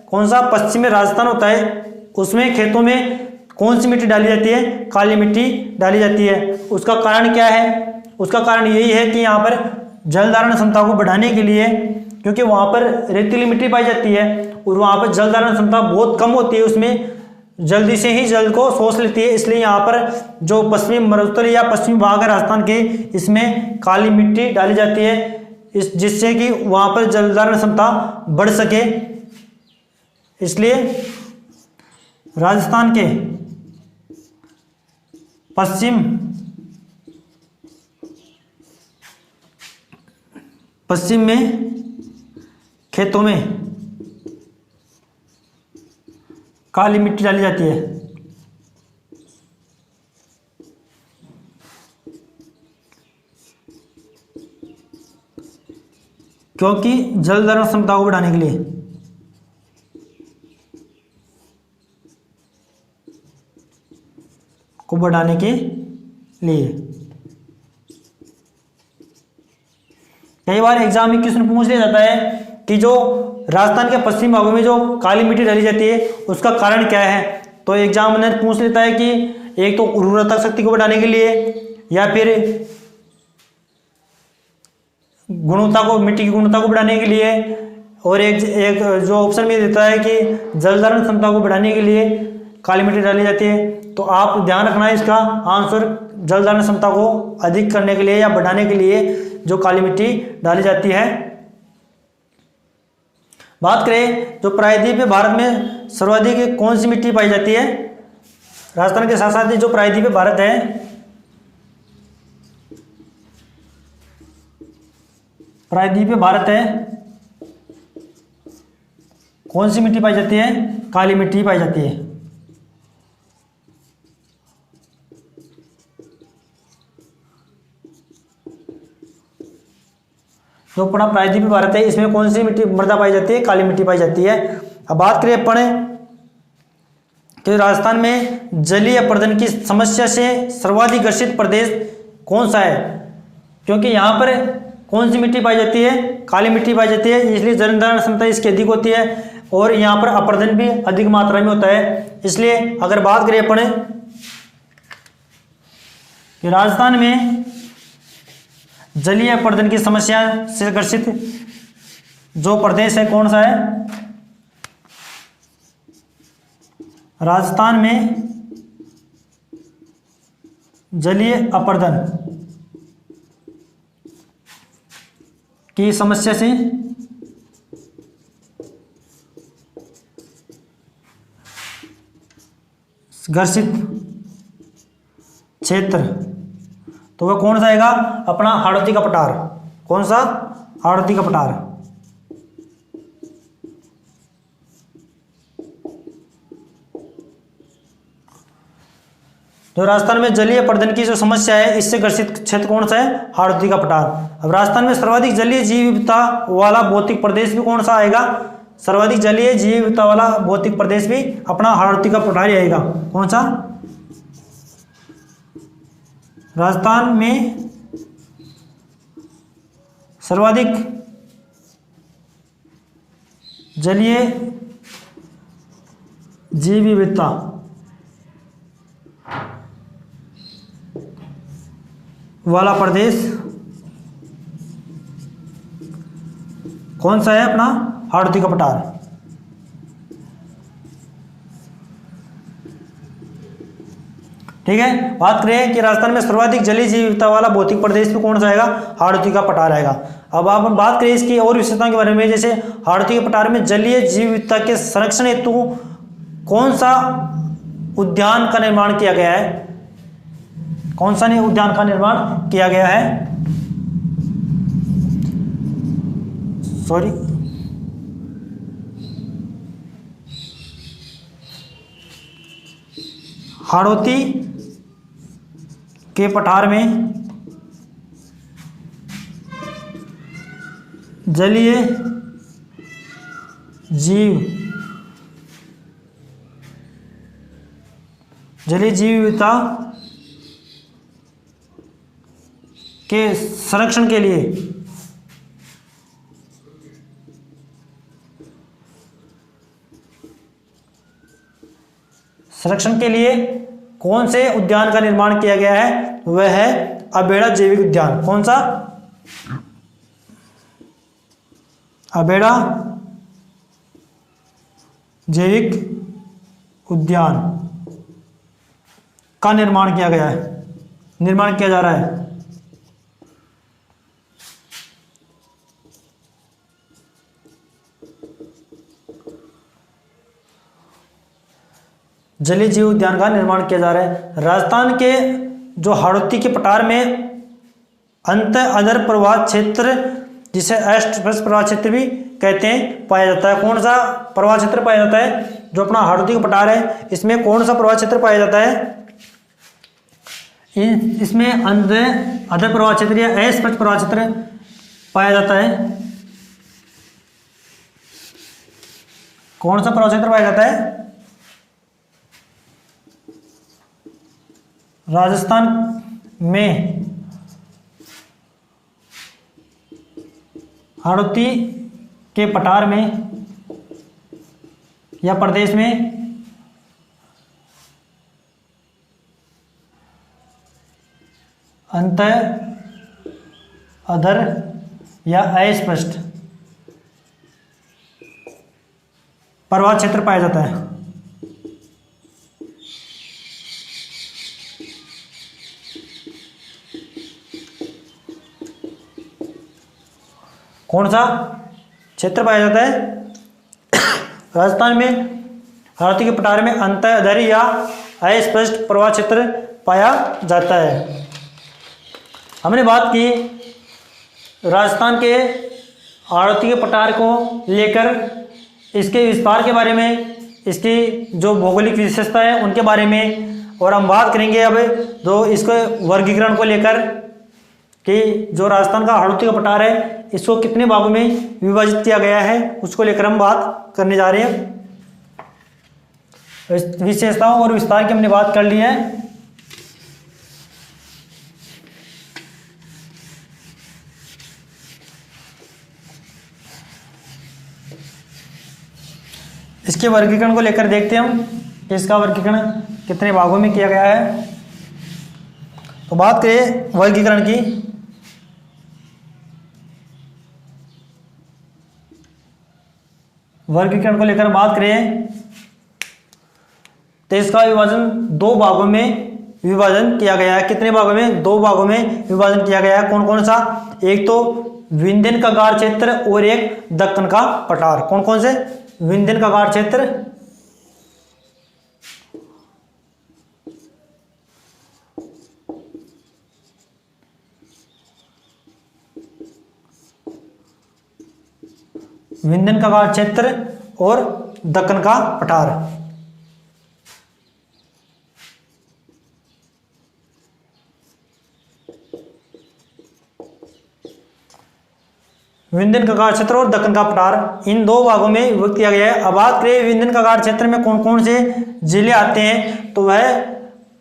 कौन सा पश्चिमी राजस्थान होता है, उसमें खेतों में कौन सी मिट्टी डाली जाती है, काली मिट्टी डाली जाती है। उसका कारण क्या है, उसका कारण यही है कि यहाँ पर जल धारण क्षमता को बढ़ाने के लिए, क्योंकि वहाँ पर रेतीली मिट्टी पाई जाती है और वहाँ पर जल धारण क्षमता बहुत कम होती है, उसमें जल्दी से ही जल को सोख लेती है, इसलिए यहाँ पर जो पश्चिमी मरुस्थल या पश्चिमी भाग है राजस्थान के, इसमें काली मिट्टी डाली जाती है, जिससे कि वहाँ पर जल धारण क्षमता बढ़ सके। इसलिए राजस्थान के पश्चिम में खेतों में काली मिट्टी डाली जाती है, क्योंकि जल धारण क्षमता को बढ़ाने के लिए। कई बार एग्जाम में क्वेश्चन पूछ लिया जाता है कि जो राजस्थान के पश्चिमी भागों में जो काली मिट्टी डाली जाती है उसका कारण क्या है, तो एग्जामिनर पूछ लेता है कि एक तो उर्वरता शक्ति को बढ़ाने के लिए, या फिर मिट्टी की गुणवत्ता को बढ़ाने के लिए, और एक जो ऑप्शन में देता है कि जल धारण क्षमता को बढ़ाने के लिए काली मिट्टी डाली जाती है। तो आप ध्यान रखना है, इसका आंसर जल धारण क्षमता को अधिक करने के लिए या बढ़ाने के लिए जो काली मिट्टी डाली जाती है। बात करें जो प्रायद्वीपीय भारत में सर्वाधिक कौन सी मिट्टी पाई जाती है, राजस्थान के साथ साथ जो प्रायद्वीपीय भारत है, प्रायद्वीपीय भारत है, कौन सी मिट्टी पाई जाती है, काली मिट्टी पाई जाती है। जो अपना प्रायद्वीपीय भारत है, इसमें कौन सी मिट्टी मृदा पाई जाती है, काली मिट्टी पाई जाती है। अब बात करें अपन कि राजस्थान में जलीय अपर्दन की समस्या से सर्वाधिक ग्रसित प्रदेश कौन सा है, क्योंकि यहाँ पर कौन सी मिट्टी पाई जाती है, काली मिट्टी पाई जाती है, इसलिए जल धारण क्षमता इसकी अधिक होती है और यहाँ पर अपर्दन भी अधिक मात्रा में होता है। इसलिए अगर बात करें अपन कि राजस्थान में जलीय अपर्दन की समस्या से ग्रसित जो प्रदेश है कौन सा है, राजस्थान में जलीय अपर्दन की समस्या से ग्रसित क्षेत्र, तो वह कौन सा आएगा, अपना हाड़ौती का पठार। कौन सा, हाड़ौती का पठार। जो राजस्थान में जलीय अपर्दन की जो समस्या है इससे ग्रसित क्षेत्र कौन सा है, हाड़ौती का पठार। अब राजस्थान में सर्वाधिक जलीय जीव विविधता वाला भौतिक प्रदेश भी कौन सा आएगा, सर्वाधिक जलीय जीव विविधता वाला भौतिक प्रदेश भी अपना हाड़ौती का पठार ही आएगा। कौन सा, राजस्थान में सर्वाधिक जलीय जीव विविधता वाला प्रदेश कौन सा है, अपना हाड़ौती का पठार। ठीक है, बात करें कि राजस्थान में सर्वाधिक जलीय जीव विविधता वाला भौतिक प्रदेश भी कौन सा आएगा, हाड़ौती का पठार आएगा। अब आप बात करें इसकी और विशेषताओं के बारे में, जैसे हाड़ौती के पठार में जलीय जीव विविधता के संरक्षण हेतु कौन सा उद्यान का निर्माण किया गया है, कौन सा उद्यान का निर्माण किया गया है, हाड़ौती के पठार में जलीय जीव विविधता के संरक्षण के लिए कौन से उद्यान का निर्माण किया गया है? वह है अबेड़ा जैविक उद्यान। कौन सा? अबेड़ा जैविक उद्यान का निर्माण किया जा रहा है। जलीय जीव उद्यान का निर्माण किया जा रहा है। राजस्थान के जो हाड़ौती के पठार में अंत अधर प्रवाह क्षेत्र, जिसे अष्ट प्रवाह क्षेत्र भी कहते हैं, पाया जाता है। कौन सा प्रवाह क्षेत्र पाया जाता है? जो अपना हाड़ौती का पठार है, इसमें कौन सा प्रवाह क्षेत्र पाया जाता है? इसमें अंत अधर प्रवाह क्षेत्र या अस्पष्ट प्रवाह क्षेत्र पाया जाता है। कौन सा प्रवाह क्षेत्र पाया जाता है? राजस्थान में हाड़ौती के पठार में या प्रदेश में अंत अधर या अस्पष्ट प्रवाह क्षेत्र पाया जाता है। कौन सा क्षेत्र पाया जाता है? राजस्थान में हाड़ौती के पठार में अंत अधर या अस्पष्ट प्रवाह क्षेत्र पाया जाता है। हमने बात की राजस्थान के हाड़ौती के पठार को लेकर, इसके विस्तार के बारे में, इसकी जो भौगोलिक विशेषता है उनके बारे में, और हम बात करेंगे अब जो इसके वर्गीकरण को लेकर कि जो राजस्थान का हाड़ौती का पठार है इसको कितने भागों में विभाजित किया गया है, उसको लेकर हम बात करने जा रहे हैं। विशेषताओं और विस्तार की हमने बात कर ली है। इसके वर्गीकरण को लेकर देखते हैं हम कि इसका वर्गीकरण कितने भागों में किया गया है। तो बात करें वर्गीकरण की, वर्गीकरण को लेकर बात करें तो इसका विभाजन दो भागों में विभाजन किया गया है। कितने भागों में? दो भागों में विभाजन किया गया है। कौन कौन सा? एक तो विंध्यन का गार क्षेत्र और एक दक्कन का पठार। कौन कौन से? विंध्यन का गार क्षेत्र, विंध्यन का गार क्षेत्र और दक्कन का पठार। विंध्यन का गार क्षेत्र और दक्कन का पठार, इन दो भागों में विभक्त किया गया है। अब बात करें विंध्यन का गार क्षेत्र में कौन कौन से जिले आते हैं, तो वह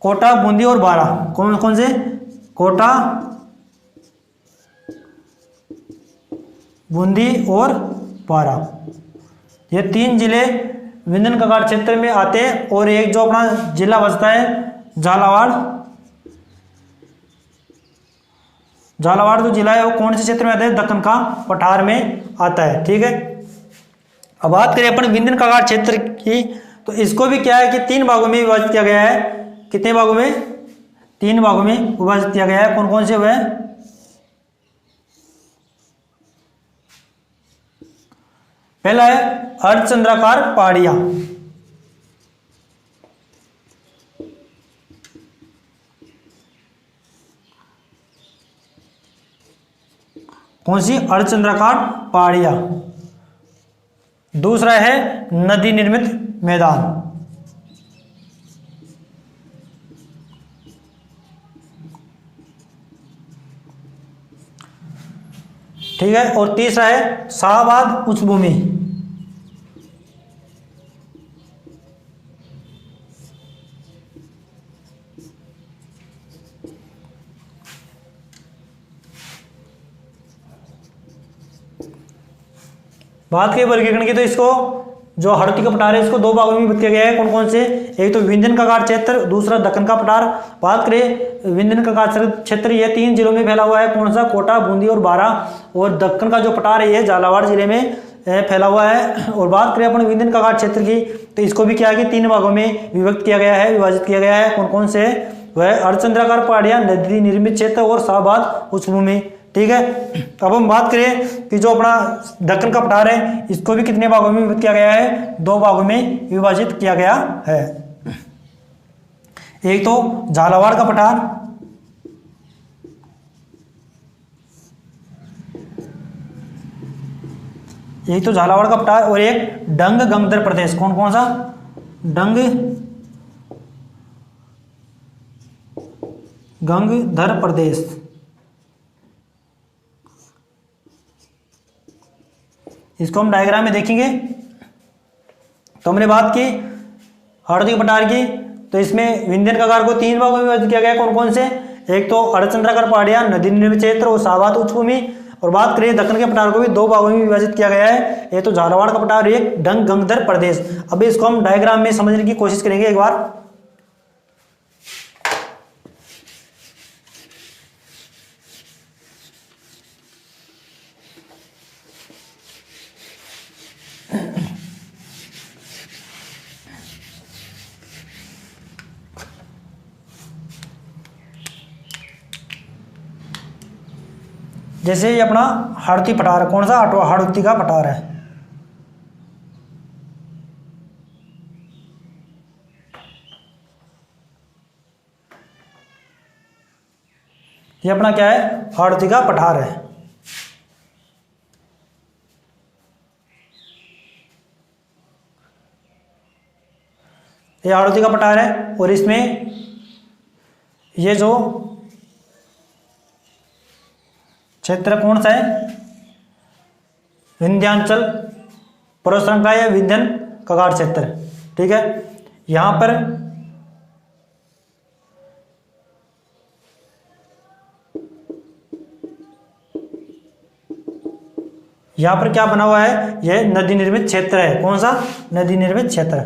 कोटा, बूंदी और बारां। कौन कौन से? कोटा, बूंदी और बारां, ये तीन जिले विंध्यन का गार क्षेत्र में आते हैं। और एक जो अपना जिला बचता है झालावाड़, झालावाड़ जो जिला है वो कौन से क्षेत्र में आता है? दक्कन का पठार में आता है। ठीक है। अब बात करें अपन विंध्यन का गार क्षेत्र की, तो इसको भी क्या है कि तीन भागों में विभाजित किया गया है। कितने भागों में? तीन भागों में विभाजित किया गया है। कौन कौन से? वह पहला है अर्धचंद्राकार पहाड़ियां। कौन सी? अर्धचंद्राकार पहाड़ियां। दूसरा है नदी निर्मित मैदान। ठीक है। और तीसरा है शाहबाद उच्चभूमि। बात की वर्गीकरण की तो इसको जो हाड़ौती का पठार है इसको दो भागों में विभक्त किया गया है। कौन कौन से? एक तो विंध्यन कगार क्षेत्र, दूसरा दक्कन का पठार। बात करें विंध्यन कगार क्षेत्र, ये 3 जिलों में फैला हुआ है। कौन सा? कोटा, बूंदी और बारा। और दक्कन का जो पठार है ये झालावाड़ जिले में फैला हुआ है। और बात करें अपन विंध्यन कगार क्षेत्र की तो इसको भी क्या है कि 3 भागों में विभक्त किया गया है, विभाजित किया गया है। कौन कौन से? वह अर्धचंद्राकार पहाड़ियां, नदी निर्मित क्षेत्र और शाहबाद उच्चभूमि। ठीक है। अब हम बात करें कि जो अपना दक्कन का पठार है इसको भी कितने भागों में विभक्त किया गया है? 2 भागों में विभाजित किया गया है। एक तो झालावाड़ का पठार, एक तो झालावाड़ का पठार और एक डंग गंगधर प्रदेश। कौन कौन सा? डंग गंगधर प्रदेश। इसको हम डायग्राम में देखेंगे। तो हमने बात की हाड़ौती के पठार की, तो इसमें विंध्यन कगार को 3 भागों में विभाजित किया गया। कौन कौन से? एक तो अर्धचंद्राकार पहाड़ियां, नदी निर्मित क्षेत्र और शाहबाद उच्चभूमि। और बात करें दक्कन के पठार को भी 2 भागों में विभाजित किया गया है। एक तो झालावाड़ का पठार, एक डंग गंगधर प्रदेश। अब इसको हम डायग्राम में समझने की कोशिश करेंगे एक बार। जैसे ये अपना हाड़ौती पठार है। कौन सा? हाड़ौती का पठार है। ये अपना क्या है? हाड़ौती का पठार है। ये हाड़ौती का पठार है और इसमें ये जो क्षेत्र कौन सा है? विंध्यांचल पर्वत श्रृंखला या विंध्यन कगार क्षेत्र। ठीक है। यहां पर क्या बना हुआ है? यह नदी निर्मित क्षेत्र है। कौन सा? नदी निर्मित क्षेत्र।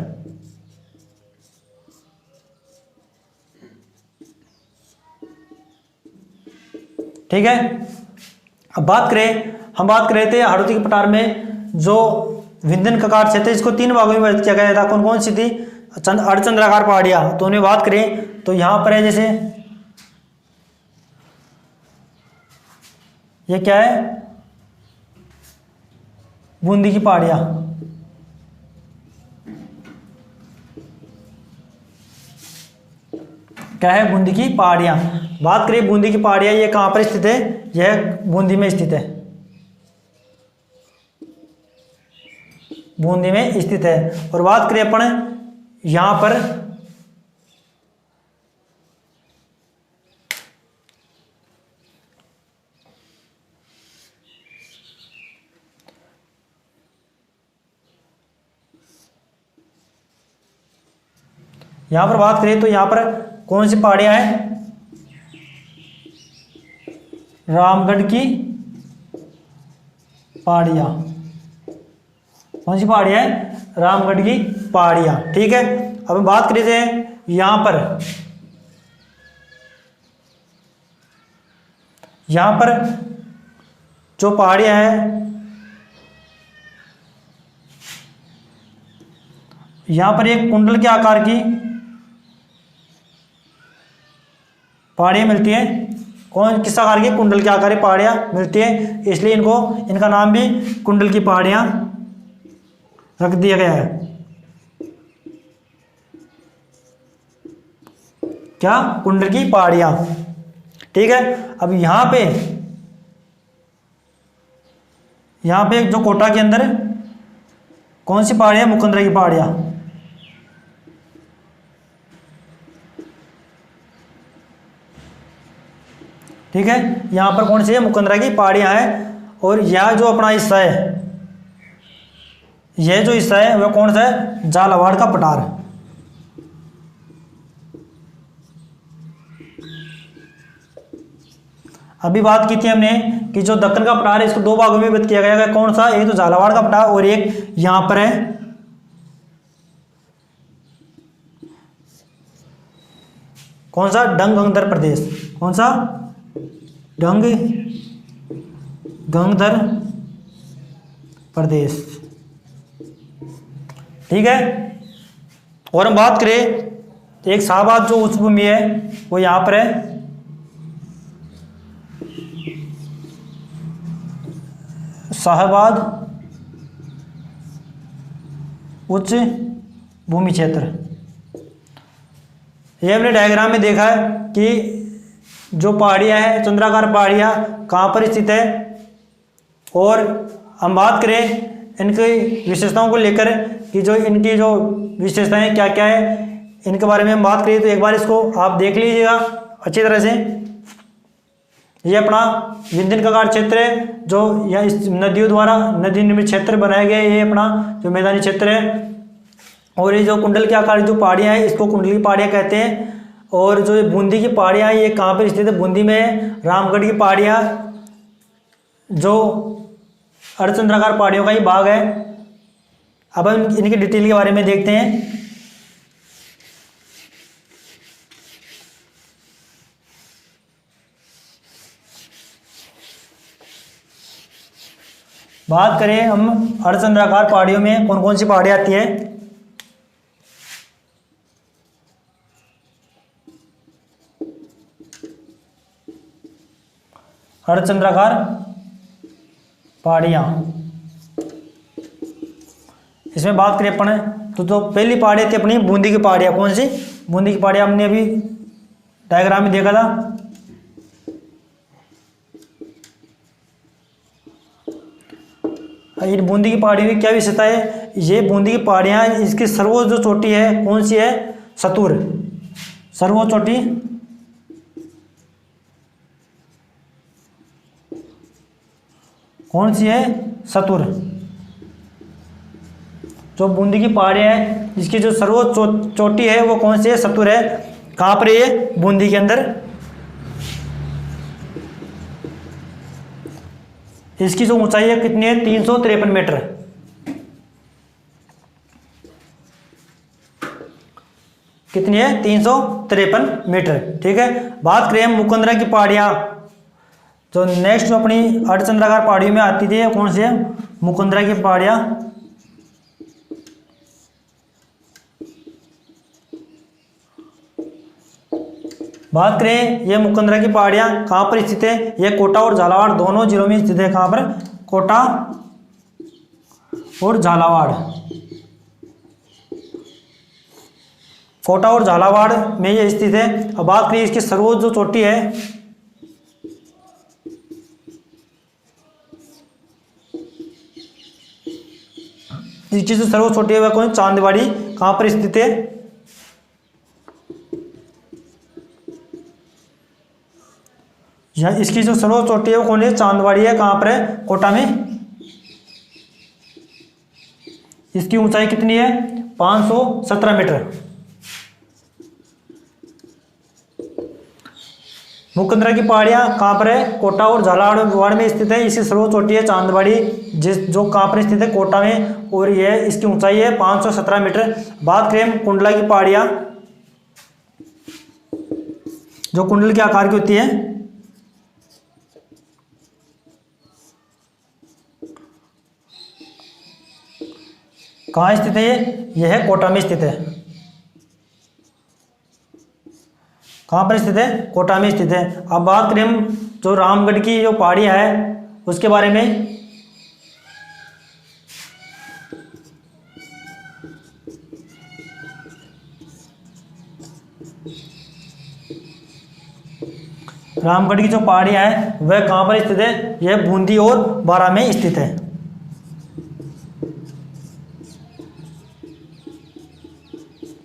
ठीक है। अब हम बात कर रहे थे हाड़ौती के पठार में जो विंध्यन कगार क्षेत्र इसको 3 भागों में विभाजित किया गया था। कौन कौन सी थी? अर्धचंद्राकार पहाड़ियां। तो उन्हें बात करें तो यहां पर है जैसे ये क्या है? बूंदी की पहाड़ियां। क्या है? बूंदी की पहाड़ियां। बात करें बूंदी की पहाड़ियां ये कहां पर स्थित है? यह बूंदी में स्थित है। बूंदी में स्थित है। और बात करें अपन यहां पर बात करें तो यहां पर कौन सी पहाड़ियां हैं? रामगढ़ की पहाड़ियां। कौन सी पहाड़ियां है? रामगढ़ की पहाड़ियां। ठीक है। अब हम बात करें थे यहां पर जो पहाड़ियां हैं यहां पर एक कुंडल के आकार की पहाड़ियां मिलती हैं। किस आकार की? कुंडल के आकार की पहाड़ियां मिलती है, इसलिए इनका नाम भी कुंडल की पहाड़ियां रख दिया गया है। क्या? कुंडल की पहाड़ियां। ठीक है। अब यहां पे जो कोटा के अंदर कौन सी पहाड़ियां? मुकंदरा की पहाड़ियां। ठीक है। यहां पर कौन सी है? मुकंदरा की पहाड़ियां हैं। और यह जो अपना हिस्सा है, यह जो हिस्सा है वह कौन सा है, झालावाड़ का पठार। अभी बात की थी हमने कि जो दक्कन का पठार है इसको दो भागों में विभक्त किया गया है। कौन सा, एक तो झालावाड़ का पठार और एक यहां पर है कौन सा, डंग-गंगदर प्रदेश। कौन सा, डंग-गंगदर प्रदेश। ठीक है। और हम बात करें एक शाहबाद जो उच्च भूमि है वो यहां पर है, शाहबाद उच्च भूमि क्षेत्र। ये हमने डायग्राम में देखा है कि जो पहाड़ियाँ हैं, चंद्राकार पहाड़ियाँ कहाँ पर स्थित है। और हम बात करें इनकी विशेषताओं को लेकर कि जो इनकी जो विशेषताएं क्या क्या है, इनके बारे में हम बात करें तो एक बार इसको आप देख लीजिएगा अच्छी तरह से। ये अपना विंध्यन कगार क्षेत्र है जो या इस नदियों द्वारा नदी निर्मित क्षेत्र बनाया गया है। ये अपना जो मैदानी क्षेत्र है। और ये जो कुंडल के आकार जो पहाड़ियाँ हैं इसको कुंडली की पहाड़ियाँ कहते हैं। और जो बूंदी की पहाड़ियाँ हैं ये कहाँ पर स्थित है, बूंदी में है। रामगढ़ की पहाड़ियाँ जो अर्धचंद्राकार पहाड़ियों का ही भाग है। अब हम इनकी डिटेल के बारे में देखते हैं। बात करें हम अर्धचंद्राकार पहाड़ियों में कौन कौन सी पहाड़ियाँ आती है। अर्धचंद्राकार पहाड़ियाँ, इसमें बात करें अपन तो पहली पहाड़ी थी अपनी बूंदी की पहाड़ियाँ। कौन सी, बूंदी की पहाड़ियाँ हमने अभी डायग्राम में देखा था। इन बूंदी की पहाड़ी में क्या विशेषता है, ये बूंदी की पहाड़ियाँ इसकी सर्वोच्च जो चोटी है कौन सी है, सतुर। सर्वोच्च चोटी कौन सी है, सतुर। जो बूंदी की पहाड़ियाँ है इसकी जो सर्वोच्च चोटी है वो कौन सी है, सतुर है। कहाँ पर ये, बूंदी के अंदर। इसकी जो ऊंचाई है कितनी है, 353 मीटर। कितनी है, 353 मीटर। ठीक है। बात करें हम मुकंदरा की पहाड़ियाँ, जो नेक्स्ट अपनी अर्धचंद्राकार पहाड़ियों में आती थी कौन सी है, मुकंदरा की पहाड़ियाँ। बात करें ये मुकंदरा की पहाड़ियाँ कहाँ पर स्थित है, ये कोटा और झालावाड़ दोनों जिलों में स्थित है। कहाँ पर, कोटा और झालावाड़। कोटा और झालावाड़ में ये स्थित है। अब बात करें इसकी सर्वोच्च जो चोटी है, इसकी जो सर्वोच्च चोटी है वह कौन, चांदवाड़ी। कहाँ पर स्थित है, इसकी जो सर्वोच्च चोटी है वो कौन है, चांदवाड़ी है। कहाँ पर है, कोटा में। इसकी ऊंचाई कितनी है, 517 मीटर। मुकंदरा की पहाड़ियाँ कहाँ पर है, कोटा और झालावाड़ में स्थित है। इसकी सर्वोच्च चोटी है चांदवाड़ी, जो कहाँ पर स्थित है, कोटा में। और यह इसकी ऊंचाई है 517 मीटर। बात करें कुंडला की पहाड़ियाँ, जो कुंडल के आकार की होती है, कहाँ स्थित है यह है कोटा में स्थित है। कहाँ पर स्थित है, कोटा में स्थित है। अब बात करें हम जो रामगढ़ की जो पहाड़ियाँ है उसके बारे में। रामगढ़ की जो पहाड़ियाँ है वह कहाँ पर स्थित है, यह बूंदी और बारां में स्थित है।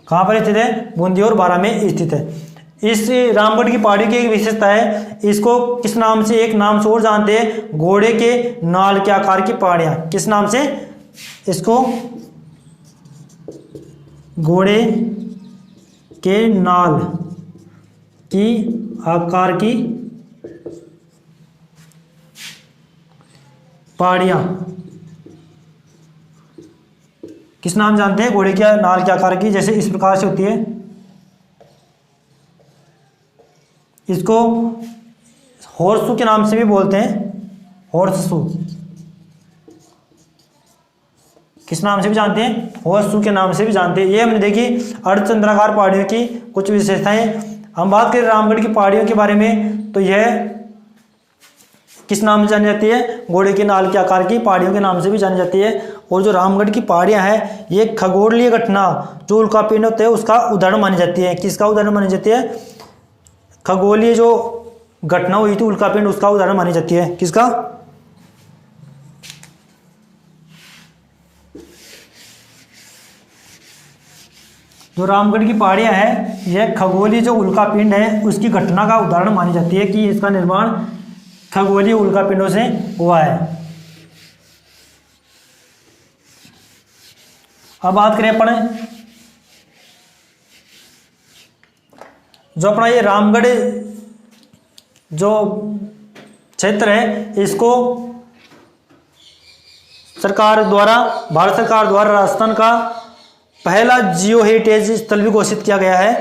कहाँ पर स्थित है, बूंदी और बारां में स्थित है। इस रामगढ़ की पहाड़ी की एक विशेषता है, इसको किस नाम से, एक नाम से और जानते हैं, घोड़े के नाल के आकार की पहाड़ियां। किस नाम से? इसको घोड़े के नाल की आकार की पहाड़ियां किस नाम जानते हैं? घोड़े के नाल के आकार की, जैसे इस प्रकार से होती है। इसको हॉर्सू के नाम से भी बोलते हैं, हॉर्सू। किस नाम से भी जानते हैं? हॉर्सू के नाम से भी जानते हैं। ये हमने देखी अर्धचंद्राकार पहाड़ियों की कुछ विशेषताएं। हम बात करें रामगढ़ की पहाड़ियों के बारे में, तो यह किस नाम से जानी जाती है? घोड़े के नाल के आकार की पहाड़ियों के नाम से भी जानी जाती है। और जो रामगढ़ की पहाड़ियां हैं, ये खगोलीय घटना जो उल्कापिंड होते हैं उसका उदाहरण मानी जाती है। किसका उदाहरण मानी जाती है? खगोलीय जो घटना हुई थी उल्कापिंड, उसका उदाहरण मानी जाती है। किसका? जो रामगढ़ की पहाड़ियां हैं, यह खगोलीय जो उल्कापिंड है उसकी घटना का उदाहरण मानी जाती है कि इसका निर्माण खगोलीय उल्कापिंडों से हुआ है। अब बात करें अपन जो अपना ये रामगढ़ जो क्षेत्र है, इसको सरकार द्वारा, भारत सरकार द्वारा राजस्थान का पहला जियो हेरिटेज स्थल भी घोषित किया गया है।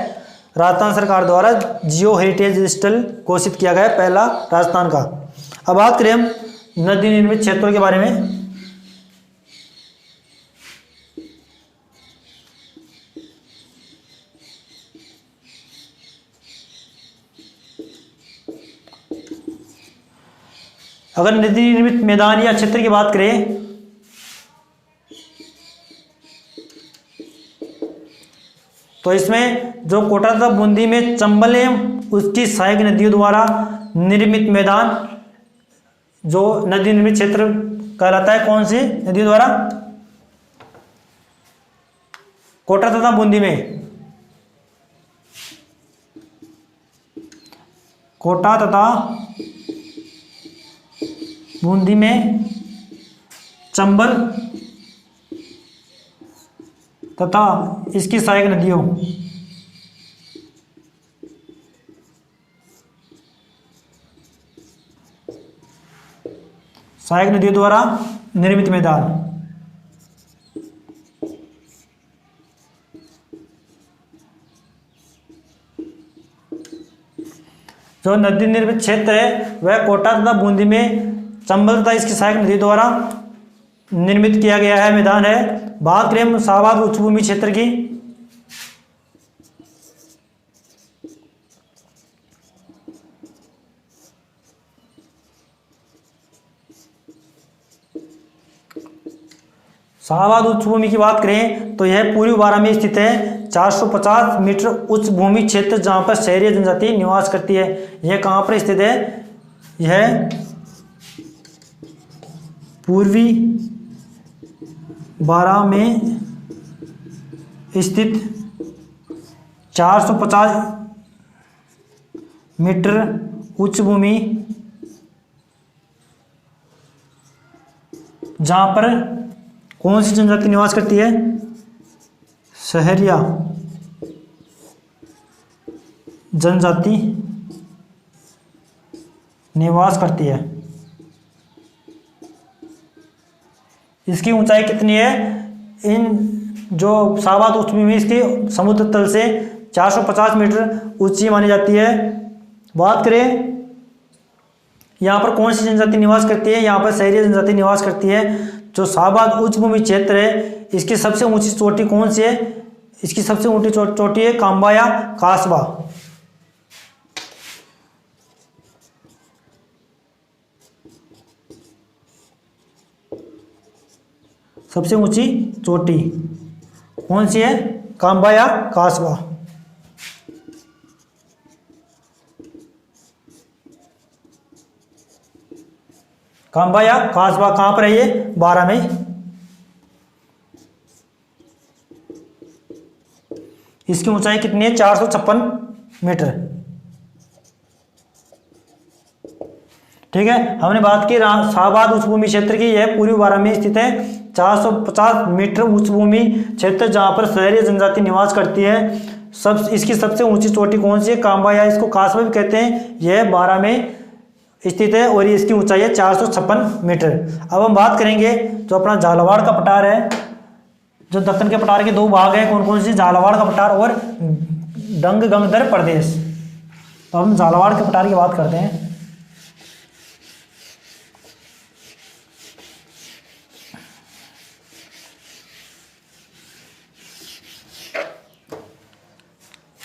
राजस्थान सरकार द्वारा जियो हेरिटेज स्थल घोषित किया गया है पहला राजस्थान का। अब बात करें हम नदी निर्मित क्षेत्रों के बारे में। अगर नदी निर्मित मैदान या क्षेत्र की बात करें, तो इसमें जो कोटा तथा बूंदी में चंबल एवं उसकी सहायक नदियों द्वारा निर्मित मैदान जो नदी निर्मित क्षेत्र कहलाता है। कौन सी नदियों द्वारा? कोटा तथा बूंदी में, कोटा तथा बूंदी में चंबल तथा इसकी सहायक नदियों द्वारा निर्मित मैदान। जो नदी निर्मित क्षेत्र है वह कोटा तथा बूंदी में चंबल तथा इसकी सहायक नदी द्वारा निर्मित किया गया है मैदान है। बात करें हम शाहबाद उच्चभूमि क्षेत्र की, शाहबाद उच्चभूमि की बात करें तो यह पूर्वी बारां में स्थित है। 450 मीटर उच्च भूमि क्षेत्र जहां पर शहरी जनजाति निवास करती है। यह कहां पर स्थित है? यह पूर्वी बारां में स्थित 450 मीटर उच्च भूमि जहां पर कौन सी जनजाति निवास करती है? शहरिया जनजाति निवास करती है। इसकी ऊंचाई कितनी है? इन जो शाहबाद उच्चभूमि इसकी समुद्र तल से 450 मीटर ऊंची मानी जाती है। बात करें यहाँ पर कौन सी जनजाति निवास करती है? यहाँ पर शहरी जनजाति निवास करती है। जो शाहबाद उच्चभूमि क्षेत्र है इसकी सबसे ऊंची चोटी कौन सी है? इसकी सबसे ऊंची चोटी है कांबा या कासबा। सबसे ऊंची चोटी कौन सी है? कांबा या कासबा। कांबा या कासबा कहां पर है? ये बारां में। इसकी ऊंचाई कितनी है? 456 मीटर। ठीक है। हमने बात की शाहबाद उच्च भूमि क्षेत्र की, यह पूर्वी बारां में स्थित है। 450 मीटर उच्च भूमि क्षेत्र जहाँ पर शहरी जनजाति निवास करती है। इसकी सबसे ऊंची चोटी कौन सी है? कांबा, या इसको कासबा भी कहते हैं। यह बारां में स्थित है और इसकी ऊंचाई है 456 मीटर। अब हम बात करेंगे जो अपना झालावाड़ का पठार है। जो दक्कन के पठार के दो भाग हैं, कौन कौन से? झालावाड़ का पठार और डंग गंगदर प्रदेश। तो हम झालावाड़ के पठार की बात करते हैं।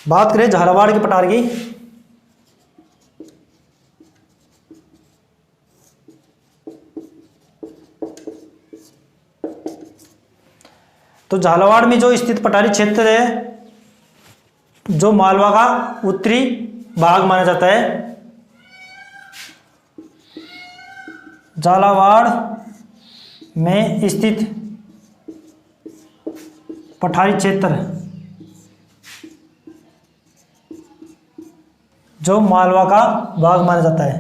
बात करें झालावाड़ के पठार की, तो झालावाड़ में जो स्थित पठारी क्षेत्र है, जो मालवा का उत्तरी भाग माना जाता है। झालावाड़ में स्थित पठारी क्षेत्र जो मालवा का भाग माना जाता है।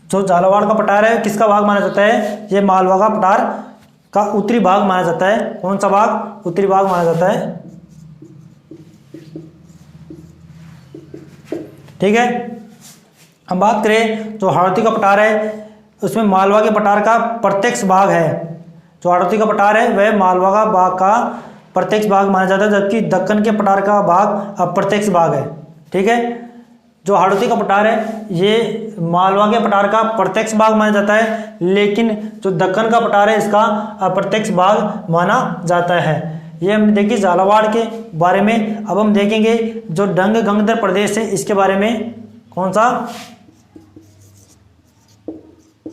जो झालावाड़ का पठार है किसका भाग माना जाता है? ये मालवा का पठार का उत्तरी भाग माना जाता है। कौन सा भाग? उत्तरी भाग माना जाता है। ठीक है। हम बात करें जो हाड़ौती का पठार है, उसमें मालवा के पठार का प्रत्यक्ष भाग है। जो हाड़ौती का पठार है वह मालवा का भाग का प्रत्यक्ष भाग माना जाता है, जबकि दक्कन के पठार का भाग अप्रत्यक्ष भाग है। ठीक है। जो हाड़ौती का पठार है ये मालवा के पठार का प्रत्यक्ष भाग माना जाता है, लेकिन जो दक्कन का पठार है इसका अप्रत्यक्ष भाग माना जाता है। ये हम देखिए झालावाड़ के बारे में। अब हम देखेंगे जो डंग गंगदर प्रदेश है इसके बारे में। कौन सा?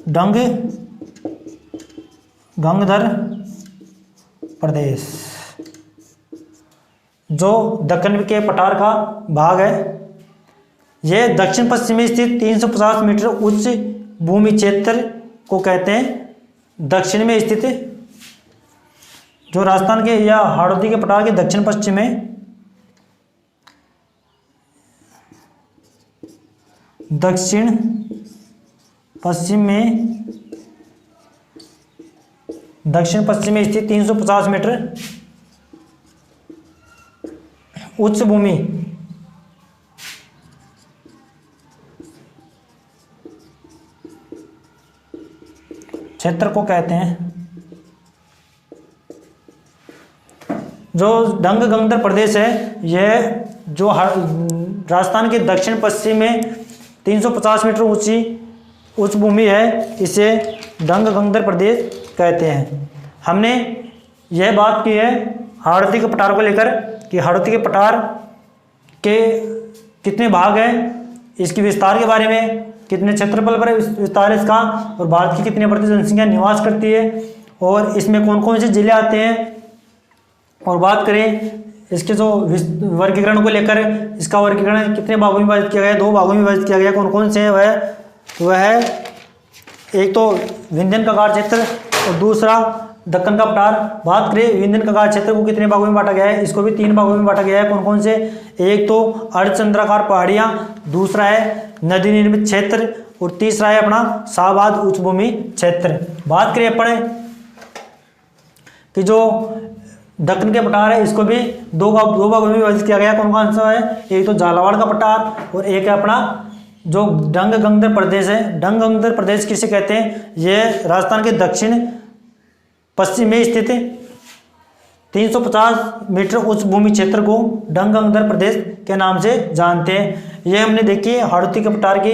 डंग गंगदर प्रदेश, जो दक्कन के पठार का भाग है। यह दक्षिण पश्चिम में स्थित 350 मीटर उच्च भूमि क्षेत्र को कहते हैं। दक्षिण में स्थित जो राजस्थान के या हाड़ौती के पठार के दक्षिण पश्चिम में, दक्षिण पश्चिम में स्थित 350 मीटर उच्च भूमि क्षेत्र को कहते हैं। जो डंग गंगदर प्रदेश है यह जो राजस्थान के दक्षिण पश्चिम में 350 मीटर ऊंची उच्च भूमि है, इसे डंग गंगदर प्रदेश कहते हैं। हमने यह बात की है हाड़ौती के पठार को लेकर कि हाड़ौती के पठार के कितने भाग हैं, इसकी विस्तार के बारे में, कितने क्षेत्रफल पर विस्तार है इसका, और भारत की कितने प्रतिशत जनसंख्या निवास करती है, और इसमें कौन कौन से जिले आते हैं। और बात करें इसके जो वर्गीकरण को लेकर, इसका वर्गीकरण कितने भागों में विभाजित किया गया है? 2 भागों में विभाजित किया गया। कौन कौन से हैं वह है एक तो विंध्यन कगार क्षेत्र और दूसरा दक्कन का पठार। बात करें विंध्यन कगार क्षेत्र को कितने भागों में बांटा गया है? इसको भी 3 भागों में बांटा गया है। कौन कौन से? एक तो अर्धचंद्राकार पहाड़ियाँ, दूसरा है नदी निर्मित क्षेत्र, और तीसरा है अपना शाहबाद उच्च भूमि क्षेत्र। बात करें अपने कि जो दक्कन के पठार है इसको भी दो भागों में विभाजित किया गया। कौन कौन सा है? एक तो झालावाड़ का पठार और एक है अपना जो डंग गंगदर प्रदेश है। डंग गंगदर प्रदेश किसे कहते हैं? यह राजस्थान के दक्षिण पश्चिम में स्थित 350 मीटर उच्च भूमि क्षेत्र को डंग गंगदर प्रदेश के नाम से जानते हैं। यह हमने देखी हाड़ौती के पठार की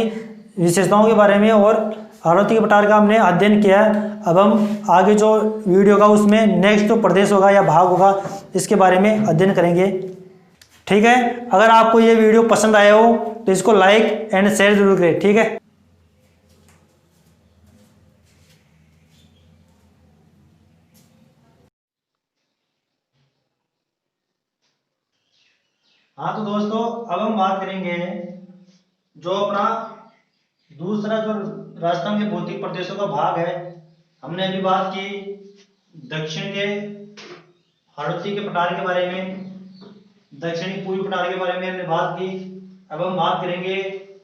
विशेषताओं के बारे में, और हाड़ौती के पठार का हमने अध्ययन किया है। अब हम आगे जो वीडियो होगा उसमें नेक्स्ट जो प्रदेश होगा या भाग होगा इसके बारे में अध्ययन करेंगे। ठीक है। अगर आपको ये वीडियो पसंद आया हो तो इसको लाइक एंड शेयर जरूर करें। ठीक है। हाँ तो दोस्तों अब हम बात करेंगे जो अपना दूसरा जो राजस्थान के भौतिक प्रदेशों का भाग है। हमने अभी बात की दक्षिण के हाड़ौती के पठार के बारे में, दक्षिणी पूर्वी पठार के बारे में हमने बात की। अब हम बात करेंगे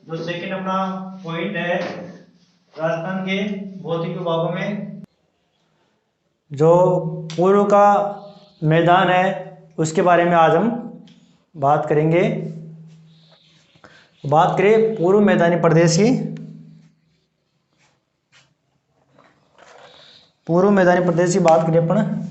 जो सेकंड अपना पॉइंट है राजस्थान के भौतिक विभागों में, जो पूर्व का मैदान है उसके बारे में आज हम बात करेंगे। बात करें पूर्व मैदानी प्रदेश की, पूर्व मैदानी प्रदेश की बात करें अपन,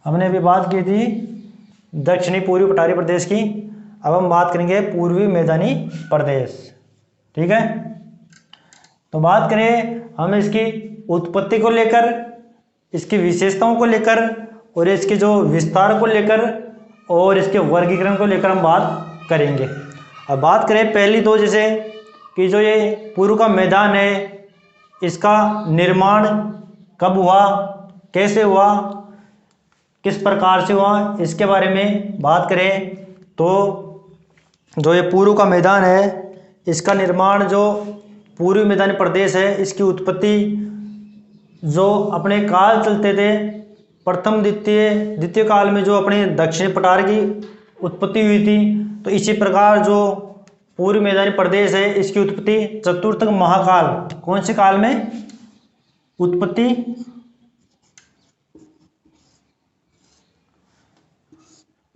हमने अभी बात की थी दक्षिणी पूर्वी पठारी प्रदेश की। अब हम बात करेंगे पूर्वी मैदानी प्रदेश। ठीक है, तो बात करें हम इसकी उत्पत्ति को लेकर, इसकी विशेषताओं को लेकर और इसके जो विस्तार को लेकर और इसके वर्गीकरण को लेकर हम बात करेंगे। अब बात करें पहली दो, जैसे कि जो ये पूर्व का मैदान है इसका निर्माण कब हुआ, कैसे हुआ, किस प्रकार से हुआ, इसके बारे में बात करें तो जो ये पूर्व का मैदान है इसका निर्माण, जो पूर्वी मैदानी प्रदेश है इसकी उत्पत्ति जो अपने काल चलते थे प्रथम द्वितीय काल में जो अपने दक्षिण पठार की उत्पत्ति हुई थी, तो इसी प्रकार जो पूर्वी मैदानी प्रदेश है इसकी उत्पत्ति चतुर्थक महाकाल, कौन से काल में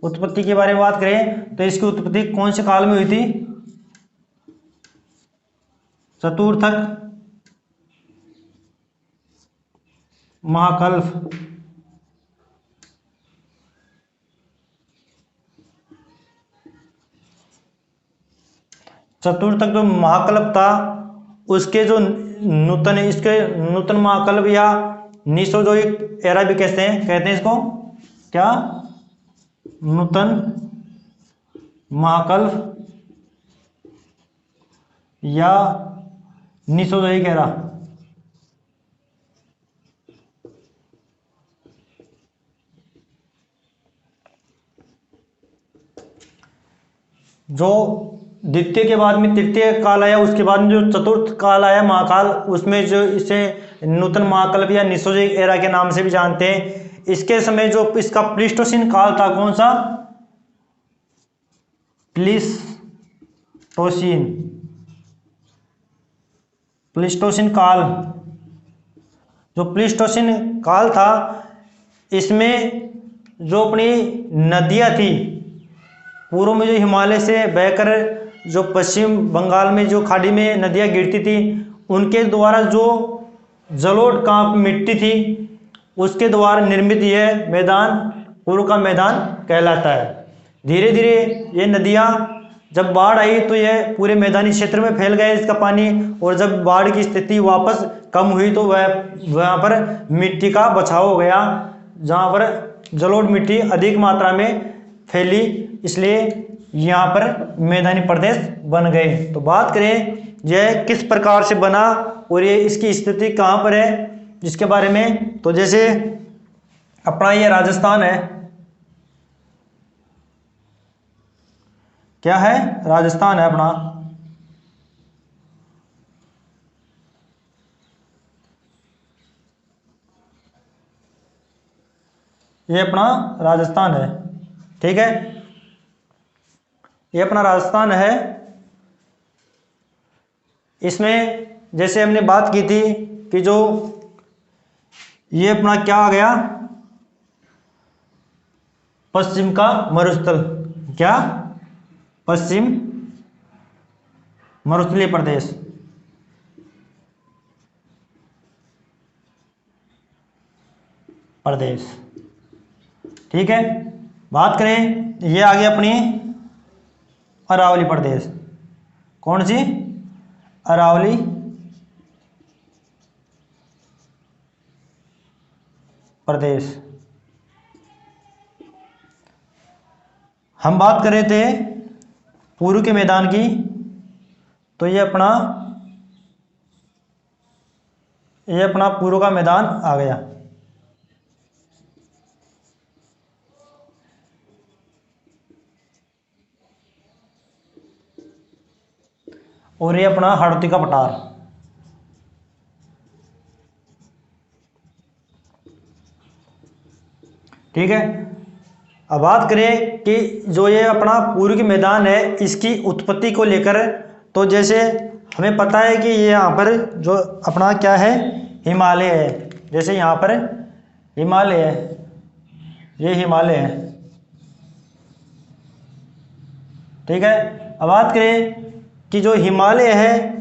उत्पत्ति के बारे में बात करें तो इसकी उत्पत्ति कौन से काल में हुई थी, चतुर्थक महाकल्प। चतुर्थक जो महाकल्प था उसके जो नूतन महाकल्प या निसोजोइक एरा भी कहते हैं इसको, क्या, नूतन महाकल्प या निसोजोइक एरा। जो द्वितीय के बाद में तृतीय काल आया, उसके बाद में जो चतुर्थ काल आया महाकाल, उसमें जो इसे नूतन महाकल्प या निसोजोइक एरा के नाम से भी जानते हैं। इसके समय जो इसका प्लीस्टोसीन काल था, कौन सा, प्लीस्टोसीन काल। जो प्लीस्टोसीन काल था इसमें जो अपनी नदियां थी पूर्व में, जो हिमालय से बहकर जो पश्चिम बंगाल में जो खाड़ी में नदियां गिरती थी, उनके द्वारा जो जलोढ़ कांप मिट्टी थी उसके द्वारा निर्मित यह मैदान पूर्व का मैदान कहलाता है। धीरे धीरे ये नदियां जब बाढ़ आई तो यह पूरे मैदानी क्षेत्र में फैल गया इसका पानी, और जब बाढ़ की स्थिति वापस कम हुई तो वहाँ पर मिट्टी का बचाव हो गया, जहाँ पर जलोढ़ मिट्टी अधिक मात्रा में फैली, इसलिए यहाँ पर मैदानी प्रदेश बन गए। तो बात करें यह किस प्रकार से बना और ये इसकी स्थिति कहाँ पर है जिसके बारे में, तो जैसे अपना ये राजस्थान है, क्या है, राजस्थान है अपना। ये अपना राजस्थान है, ठीक है, ये अपना राजस्थान है। इसमें जैसे हमने बात की थी कि जो ये अपना क्या आ गया, पश्चिम का मरुस्थल, क्या, पश्चिम मरुस्थलीय प्रदेश, ठीक है। बात करें ये आ गया अपनी अरावली प्रदेश, कौन सी, अरावली प्रदेश। हम बात कर रहे थे पूर्व के मैदान की, तो ये अपना ये अपना पूर्व का मैदान आ गया। और ये अपना हाड़ौती का पठार। ठीक है। अब बात करें कि जो ये अपना पूर्व के मैदान है इसकी उत्पत्ति को लेकर, तो जैसे हमें पता है कि ये यहाँ पर जो अपना क्या है, हिमालय है। जैसे यहाँ पर हिमालय है, ये हिमालय है। ठीक है। अब बात करें कि जो हिमालय है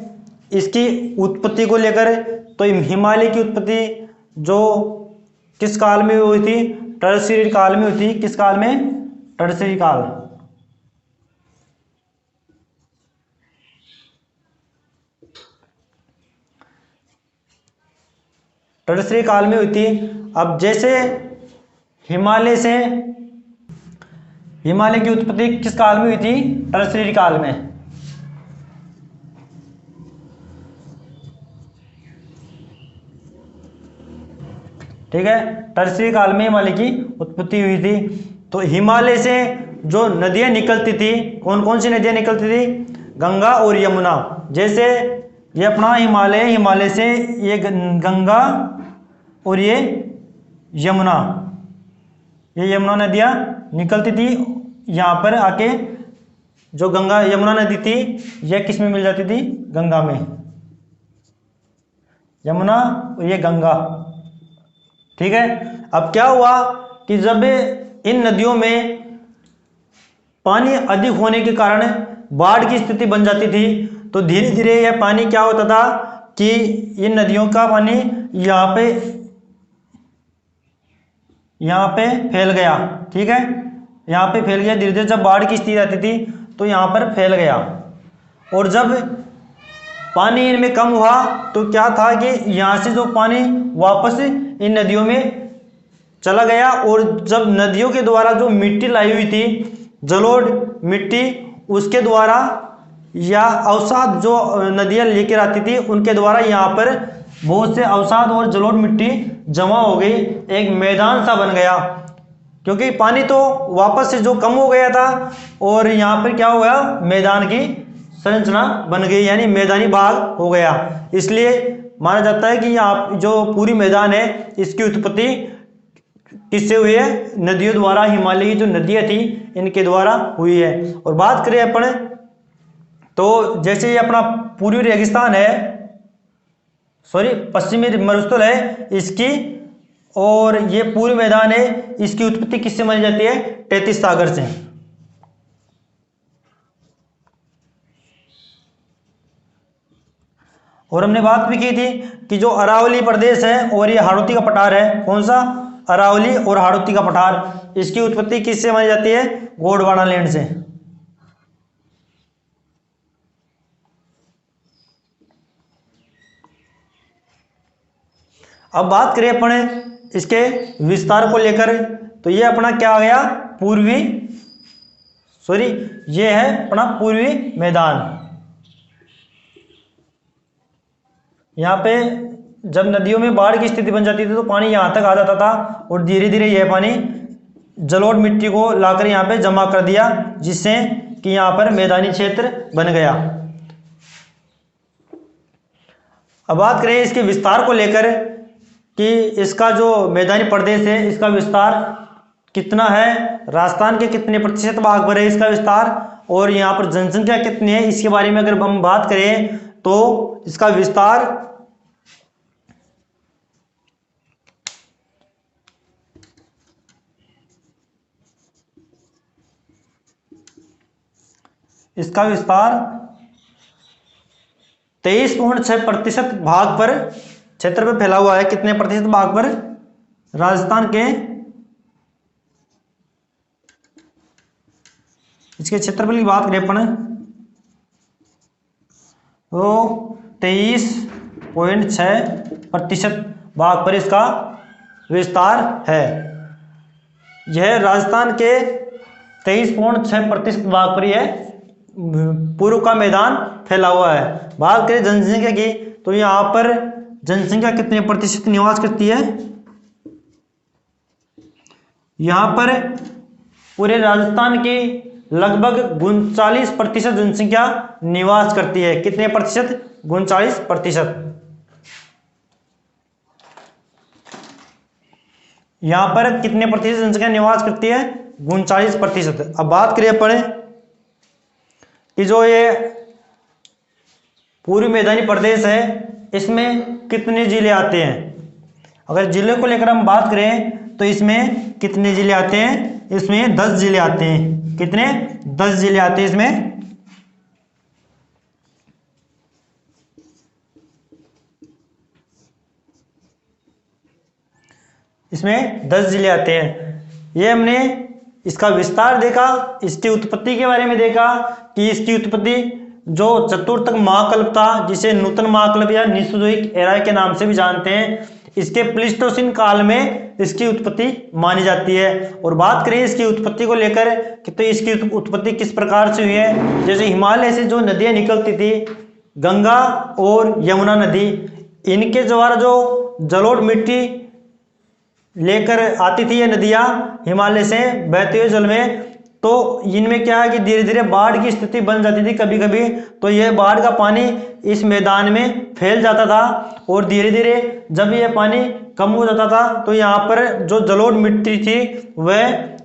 इसकी उत्पत्ति को लेकर, तो हिमालय की उत्पत्ति जो किस काल में हुई थी, टर्शियरी काल में हुई थी। किस काल में? टर्शियरी काल। टर्शियरी काल में हुई थी। अब जैसे हिमालय की उत्पत्ति किस काल में हुई थी? टर्शियरी काल में। ठीक है। टर्शियरी काल में हिमालय की उत्पत्ति हुई थी। तो हिमालय से जो नदियां निकलती थी, कौन कौन सी नदियां निकलती थी? गंगा और यमुना। जैसे ये अपना हिमालय से ये गंगा और ये यमुना नदियां निकलती थी। यहाँ पर आके जो गंगा यमुना नदी थी यह किस में मिल जाती थी? गंगा में। यमुना और ये गंगा। ठीक है। अब क्या हुआ कि जब इन नदियों में पानी अधिक होने के कारण बाढ़ की स्थिति बन जाती थी, तो धीरे धीरे यह पानी क्या होता था कि इन नदियों का पानी यहाँ पे फैल गया। ठीक है। यहाँ पे फैल गया धीरे धीरे। जब बाढ़ की स्थिति आती थी तो यहाँ पर फैल गया, और जब पानी इनमें कम हुआ तो क्या था कि यहाँ से जो पानी वापस इन नदियों में चला गया, और जब नदियों के द्वारा जो मिट्टी लाई हुई थी, जलोढ़ मिट्टी, उसके द्वारा या अवसाद जो नदियाँ लेकर आती थी उनके द्वारा यहाँ पर बहुत से अवसाद और जलोढ़ मिट्टी जमा हो गई, एक मैदान सा बन गया। क्योंकि पानी तो वापस से जो कम हो गया था, और यहाँ पर क्या हो गया, मैदान की संरचना बन गई, यानी मैदानी भाग हो गया। इसलिए माना जाता है कि यहाँ जो पूरी मैदान है इसकी उत्पत्ति किससे हुई है? नदियों द्वारा। हिमालय की जो नदियाँ थी इनके द्वारा हुई है। और बात करें अपन, तो जैसे ये अपना पूर्वी रेगिस्तान है, पश्चिमी मरुस्थल है इसकी, और ये पूर्वी मैदान है, इसकी उत्पत्ति किससे मानी जाती है? तैतीस सागर से। और हमने बात भी की थी कि जो अरावली प्रदेश है और ये हाड़ौती का पठार है, कौन सा? अरावली और हाड़ौती का पठार, इसकी उत्पत्ति किससे मानी जाती है? गोंडवाना लैंड से। अब बात करें अपन इसके विस्तार को लेकर, तो ये अपना क्या आ गया? ये है अपना पूर्वी मैदान। यहाँ पे जब नदियों में बाढ़ की स्थिति बन जाती थी तो पानी यहाँ तक आ जाता था, और धीरे धीरे यह पानी जलोढ़ मिट्टी को लाकर यहाँ पे जमा कर दिया, जिससे कि यहाँ पर मैदानी क्षेत्र बन गया। अब बात करें इसके विस्तार को लेकर कि इसका जो मैदानी प्रदेश है इसका विस्तार कितना है, राजस्थान के कितने प्रतिशत भाग पर है इसका विस्तार, और यहाँ पर जनसंख्या कितनी है, इसके बारे में अगर हम बात करें तो इसका विस्तार इसका विस्तार 23.6% भाग पर क्षेत्र पे फैला हुआ है। कितने प्रतिशत भाग पर? राजस्थान के इसके क्षेत्रफल की बात करें अपन तो 23.6% भाग पर इसका विस्तार है। यह राजस्थान के 23.6% भाग पर यह पूर्व का मैदान फैला हुआ है। बात करें जनसंख्या की, तो यहाँ पर जनसंख्या कितने प्रतिशत निवास करती है? यहाँ पर पूरे राजस्थान की लगभग 39% जनसंख्या निवास करती है। कितने प्रतिशत? 39%। यहाँ पर कितने प्रतिशत जनसंख्या निवास करती है? 39%। अब बात करिए अपन कि जो ये पूर्वी मैदानी प्रदेश है इसमें कितने जिले आते हैं? अगर जिले को लेकर हम बात करें तो इसमें कितने जिले आते हैं? इसमें 10 जिले आते हैं। कितने? 10 जिले आते हैं इसमें। इसमें 10 जिले आते हैं। ये हमने इसका विस्तार देखा, इसकी उत्पत्ति के बारे में देखा कि इसकी उत्पत्ति जो चतुर्थक महाकल्प था, जिसे नूतन महाकल्प या मीसोजोइक एरा के नाम से भी जानते हैं, इसके प्लीस्टोसिन काल में इसकी उत्पत्ति मानी जाती है। और बात करें इसकी उत्पत्ति को लेकर कि तो इसकी उत्पत्ति किस प्रकार से हुई है, जैसे हिमालय से जो नदियां निकलती थी, गंगा और यमुना नदी, इनके द्वारा जो जलोढ़ मिट्टी लेकर आती थी ये नदियां हिमालय से बहते हुए जल में, तो इनमें क्या है कि धीरे धीरे बाढ़ की स्थिति बन जाती थी कभी कभी। तो यह बाढ़ का पानी इस मैदान में फैल जाता था और धीरे धीरे जब यह पानी कम हो जाता था तो यहाँ पर जो जलोढ़ मिट्टी थी वह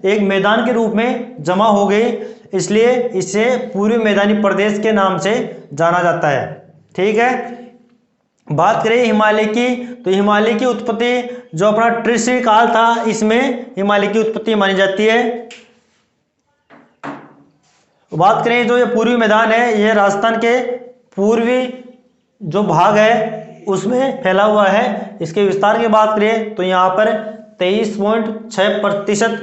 एक मैदान के रूप में जमा हो गई, इसलिए इसे पूर्वी मैदानी प्रदेश के नाम से जाना जाता है। ठीक है। बात करें हिमालय की, तो हिमालय की उत्पत्ति जो अपना ट्रिशी काल था, इसमें हिमालय की उत्पत्ति मानी जाती है। बात करें जो ये पूर्वी मैदान है, ये राजस्थान के पूर्वी जो भाग है उसमें फैला हुआ है। इसके विस्तार की बात करें तो यहाँ पर 23.6%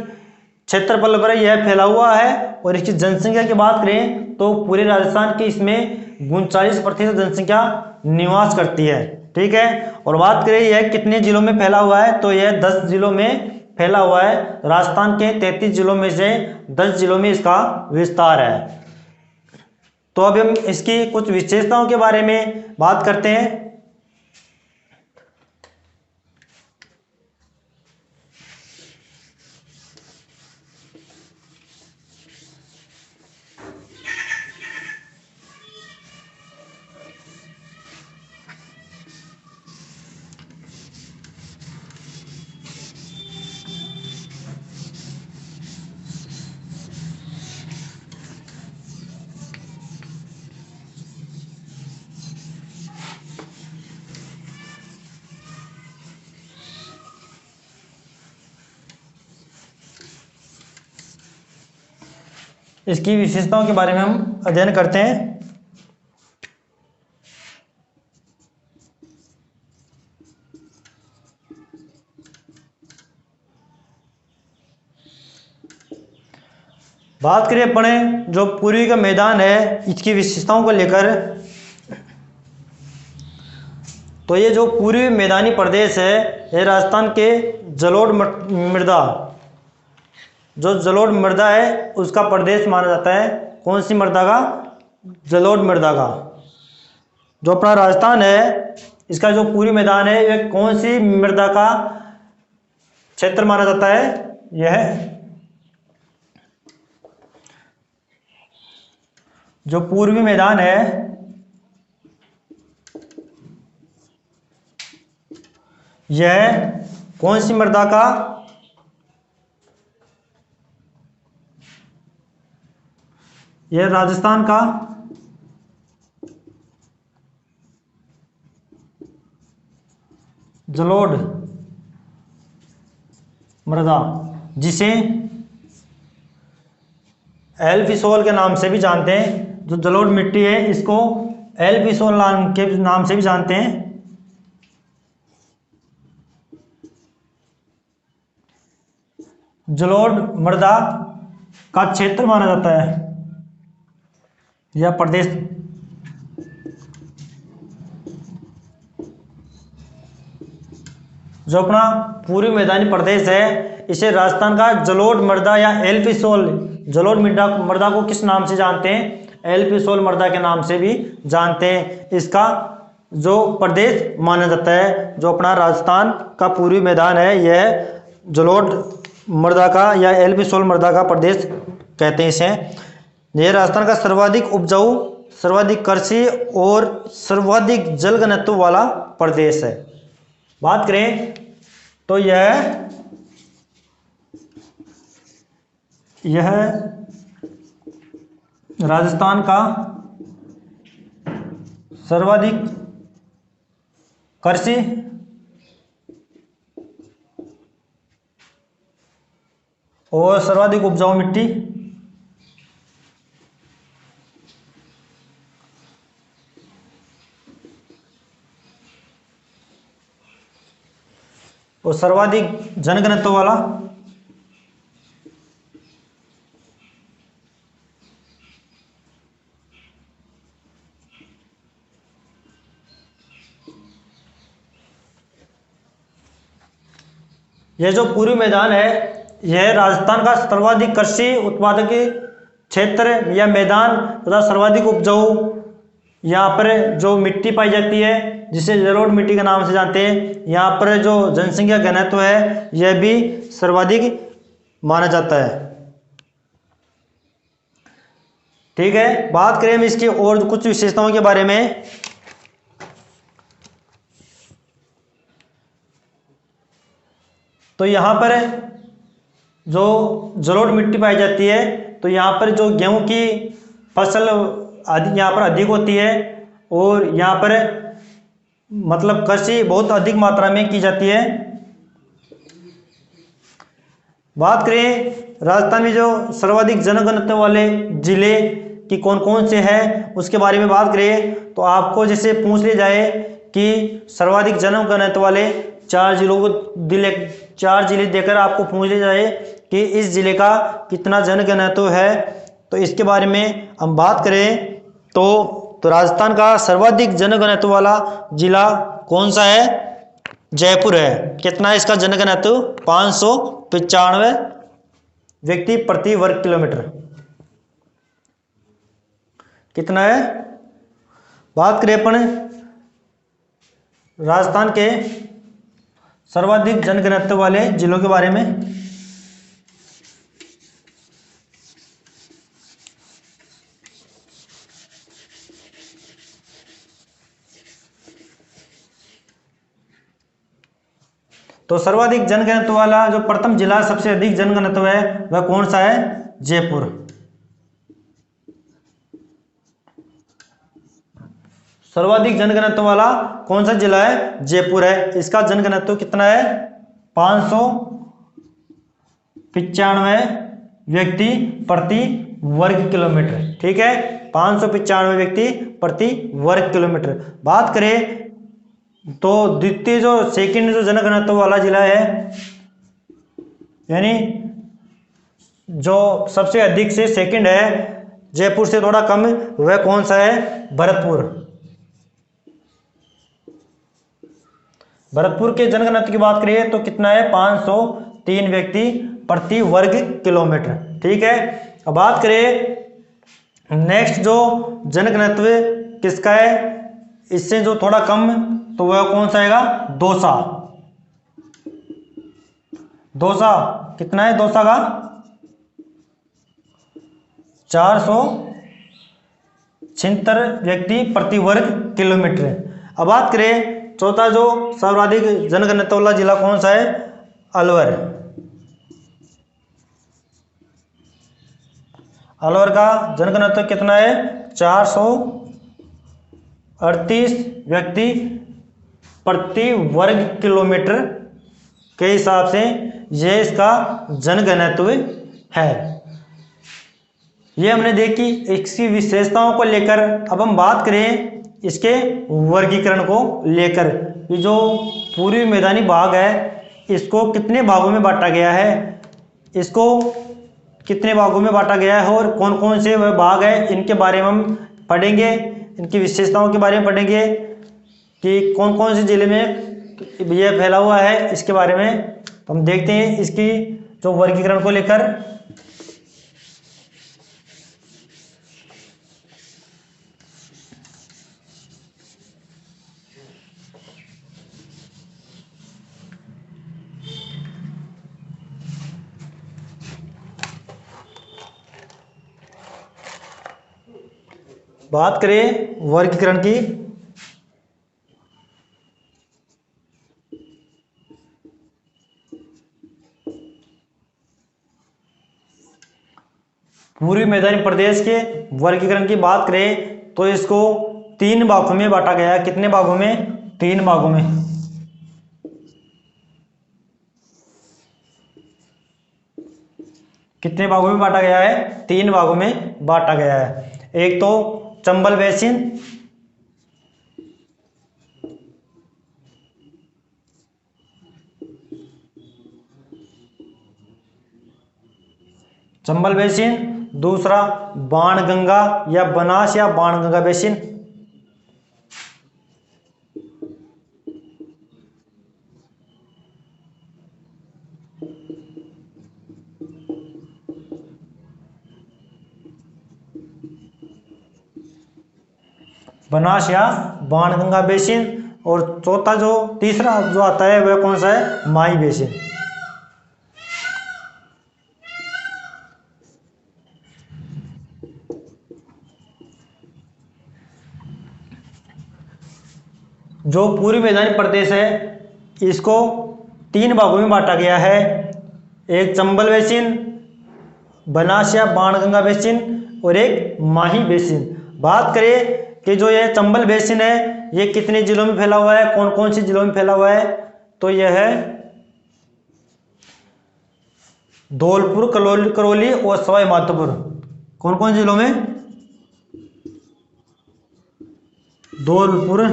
क्षेत्रफल पर यह फैला हुआ है। और इसकी जनसंख्या की बात करें तो पूरे राजस्थान की इसमें 39% जनसंख्या निवास करती है। ठीक है। और बात करें यह कितने जिलों में फैला हुआ है, तो यह 10 जिलों में फैला हुआ है। राजस्थान के 33 जिलों में से 10 जिलों में इसका विस्तार है। तो अब हम इसकी कुछ विशेषताओं के बारे में बात करते हैं। इसकी विशेषताओं के बारे में हम अध्ययन करते हैं। बात करें अपने जो पूर्वी का मैदान है इसकी विशेषताओं को लेकर, तो ये जो पूर्वी मैदानी प्रदेश है ये राजस्थान के जलोढ़ मृदा, जो जलोढ़ मृदा है उसका प्रदेश माना जाता है। कौन सी मृदा का? जलोढ़ मृदा का। जो अपना राजस्थान है इसका जो पूरी मैदान है यह कौन सी मृदा का क्षेत्र माना जाता है? यह जो पूर्वी मैदान है यह कौन सी मृदा का? यह राजस्थान का जलोढ़ मृदा, जिसे एल्फिसोल के नाम से भी जानते हैं। जो जलोढ़ मिट्टी है इसको एल्फिसोल नाम से भी जानते हैं। जलोढ़ मृदा का क्षेत्र माना जाता है यह प्रदेश। जो अपना पूर्वी मैदानी प्रदेश है इसे राजस्थान का जलोढ़ मृदा या एल्फिसोल, जलोढ़ मृदा को किस नाम से जानते हैं? एल्फिसोल मृदा के नाम से भी जानते हैं। इसका जो प्रदेश माना जाता है, जो अपना राजस्थान का पूर्वी मैदान है, यह जलोढ़ मृदा का या एल्पी सोल मृदा का प्रदेश कहते हैं इसे। यह राजस्थान का सर्वाधिक उपजाऊ, सर्वाधिक कृषि और सर्वाधिक जल घनत्व वाला प्रदेश है। बात करें तो यह राजस्थान का सर्वाधिक कृषि और सर्वाधिक उपजाऊ मिट्टी और सर्वाधिक जनघनत्व वाला यह जो पूर्वी मैदान है, यह राजस्थान का सर्वाधिक कृषि उत्पादक क्षेत्र या मैदान तथा सर्वाधिक उपजाऊ यहाँ पर जो मिट्टी पाई जाती है, जिसे जलोढ़ मिट्टी के नाम से जानते हैं। यहाँ पर जो जनसंख्या घनत्व है, यह भी सर्वाधिक माना जाता है। ठीक है, बात करें हम इसकी और कुछ विशेषताओं के बारे में। तो यहाँ पर जो जलोढ़ मिट्टी पाई जाती है, तो यहाँ पर जो गेहूं की फसल यहाँ पर अधिक होती है और यहाँ पर मतलब कृषि बहुत अधिक मात्रा में की जाती है। बात करें राजस्थान में जो सर्वाधिक जनघनत्व वाले जिले कि कौन कौन से हैं, उसके बारे में बात करें तो आपको जैसे पूछ लिया जाए कि सर्वाधिक जनघनत्व वाले चार जिले देकर आपको पूछ लिया जाए कि इस जिले का कितना जनघनत्व है, तो इसके बारे में हम बात करें तो राजस्थान का सर्वाधिक जनघनत्व वाला जिला कौन सा है? जयपुर है। कितना है इसका जनघनत्व? 595 व्यक्ति प्रति वर्ग किलोमीटर। कितना है? बात करें अपन राजस्थान के सर्वाधिक जनघनत्व वाले जिलों के बारे में। तो सर्वाधिक जनघनत्व वाला जो प्रथम जिला सबसे अधिक जनघनत्व है वह कौन सा है? जयपुर। सर्वाधिक जनघनत्व वाला कौन सा जिला है? जयपुर है। इसका जनघनत्व कितना है? 595 व्यक्ति प्रति वर्ग किलोमीटर। ठीक है, 595 व्यक्ति प्रति वर्ग किलोमीटर। बात करें तो द्वितीय जो सेकंड जो जनघनत्व वाला जिला है, यानी जो सबसे अधिक से सेकंड है, जयपुर से थोड़ा कम, वह कौन सा है? भरतपुर। भरतपुर के जनघनत्व की बात करें तो कितना है? 503 व्यक्ति प्रति वर्ग किलोमीटर। ठीक है, अब बात करें नेक्स्ट जो जनघनत्व किसका है, इससे जो थोड़ा कम, तो वह कौन सा आएगा? दौसा। दौसा कितना है? दौसा का 476 व्यक्ति प्रति वर्ग किलोमीटर। अब बात करें चौथा जो सर्वाधिक जनघनत्व वाला जिला कौन सा है? अलवर। अलवर का जनघनत्व कितना है? 438 व्यक्ति प्रति वर्ग किलोमीटर के हिसाब से यह इसका जनघनत्व है। ये हमने देखी इसकी विशेषताओं को लेकर। अब हम बात करें इसके वर्गीकरण को लेकर। ये जो पूर्वी मैदानी भाग है, इसको कितने भागों में बांटा गया है, इसको कितने भागों में बांटा गया है और कौन कौन से वह भाग है, इनके बारे में हम पढ़ेंगे। इनकी विशेषताओं के बारे में पढ़ेंगे कि कौन कौन से जिले में यह फैला हुआ है, इसके बारे में तो हम देखते हैं इसकी जो वर्गीकरण को लेकर। बात करें वर्गीकरण की, पूर्वी मैदानी प्रदेश के वर्गीकरण की बात करें तो इसको 3 भागों में बांटा गया है। कितने भागों में? 3 भागों में। कितने भागों में बांटा गया है? 3 भागों में बांटा गया है। एक तो चंबल बेसिन, चंबल बेसिन, दूसरा बाणगंगा या बनास या बाणगंगा बेसिन, बनास या बाणगंगा बेसिन, और चौथा जो तीसरा जो आता है वह कौन सा है? माही बेसिन। जो पूर्वी मैदानी प्रदेश है इसको 3 भागों में बांटा गया है। एक चंबल बेसिन, बनास या बाणगंगा बेसिन और एक माही बेसिन। बात करें कि जो ये चंबल बेसिन है ये कितने जिलों में फैला हुआ है, कौन कौन से जिलों में फैला हुआ है? तो यह है धौलपुर, करौली और सवाई माधोपुर। कौन कौन जिलों में? धौलपुर,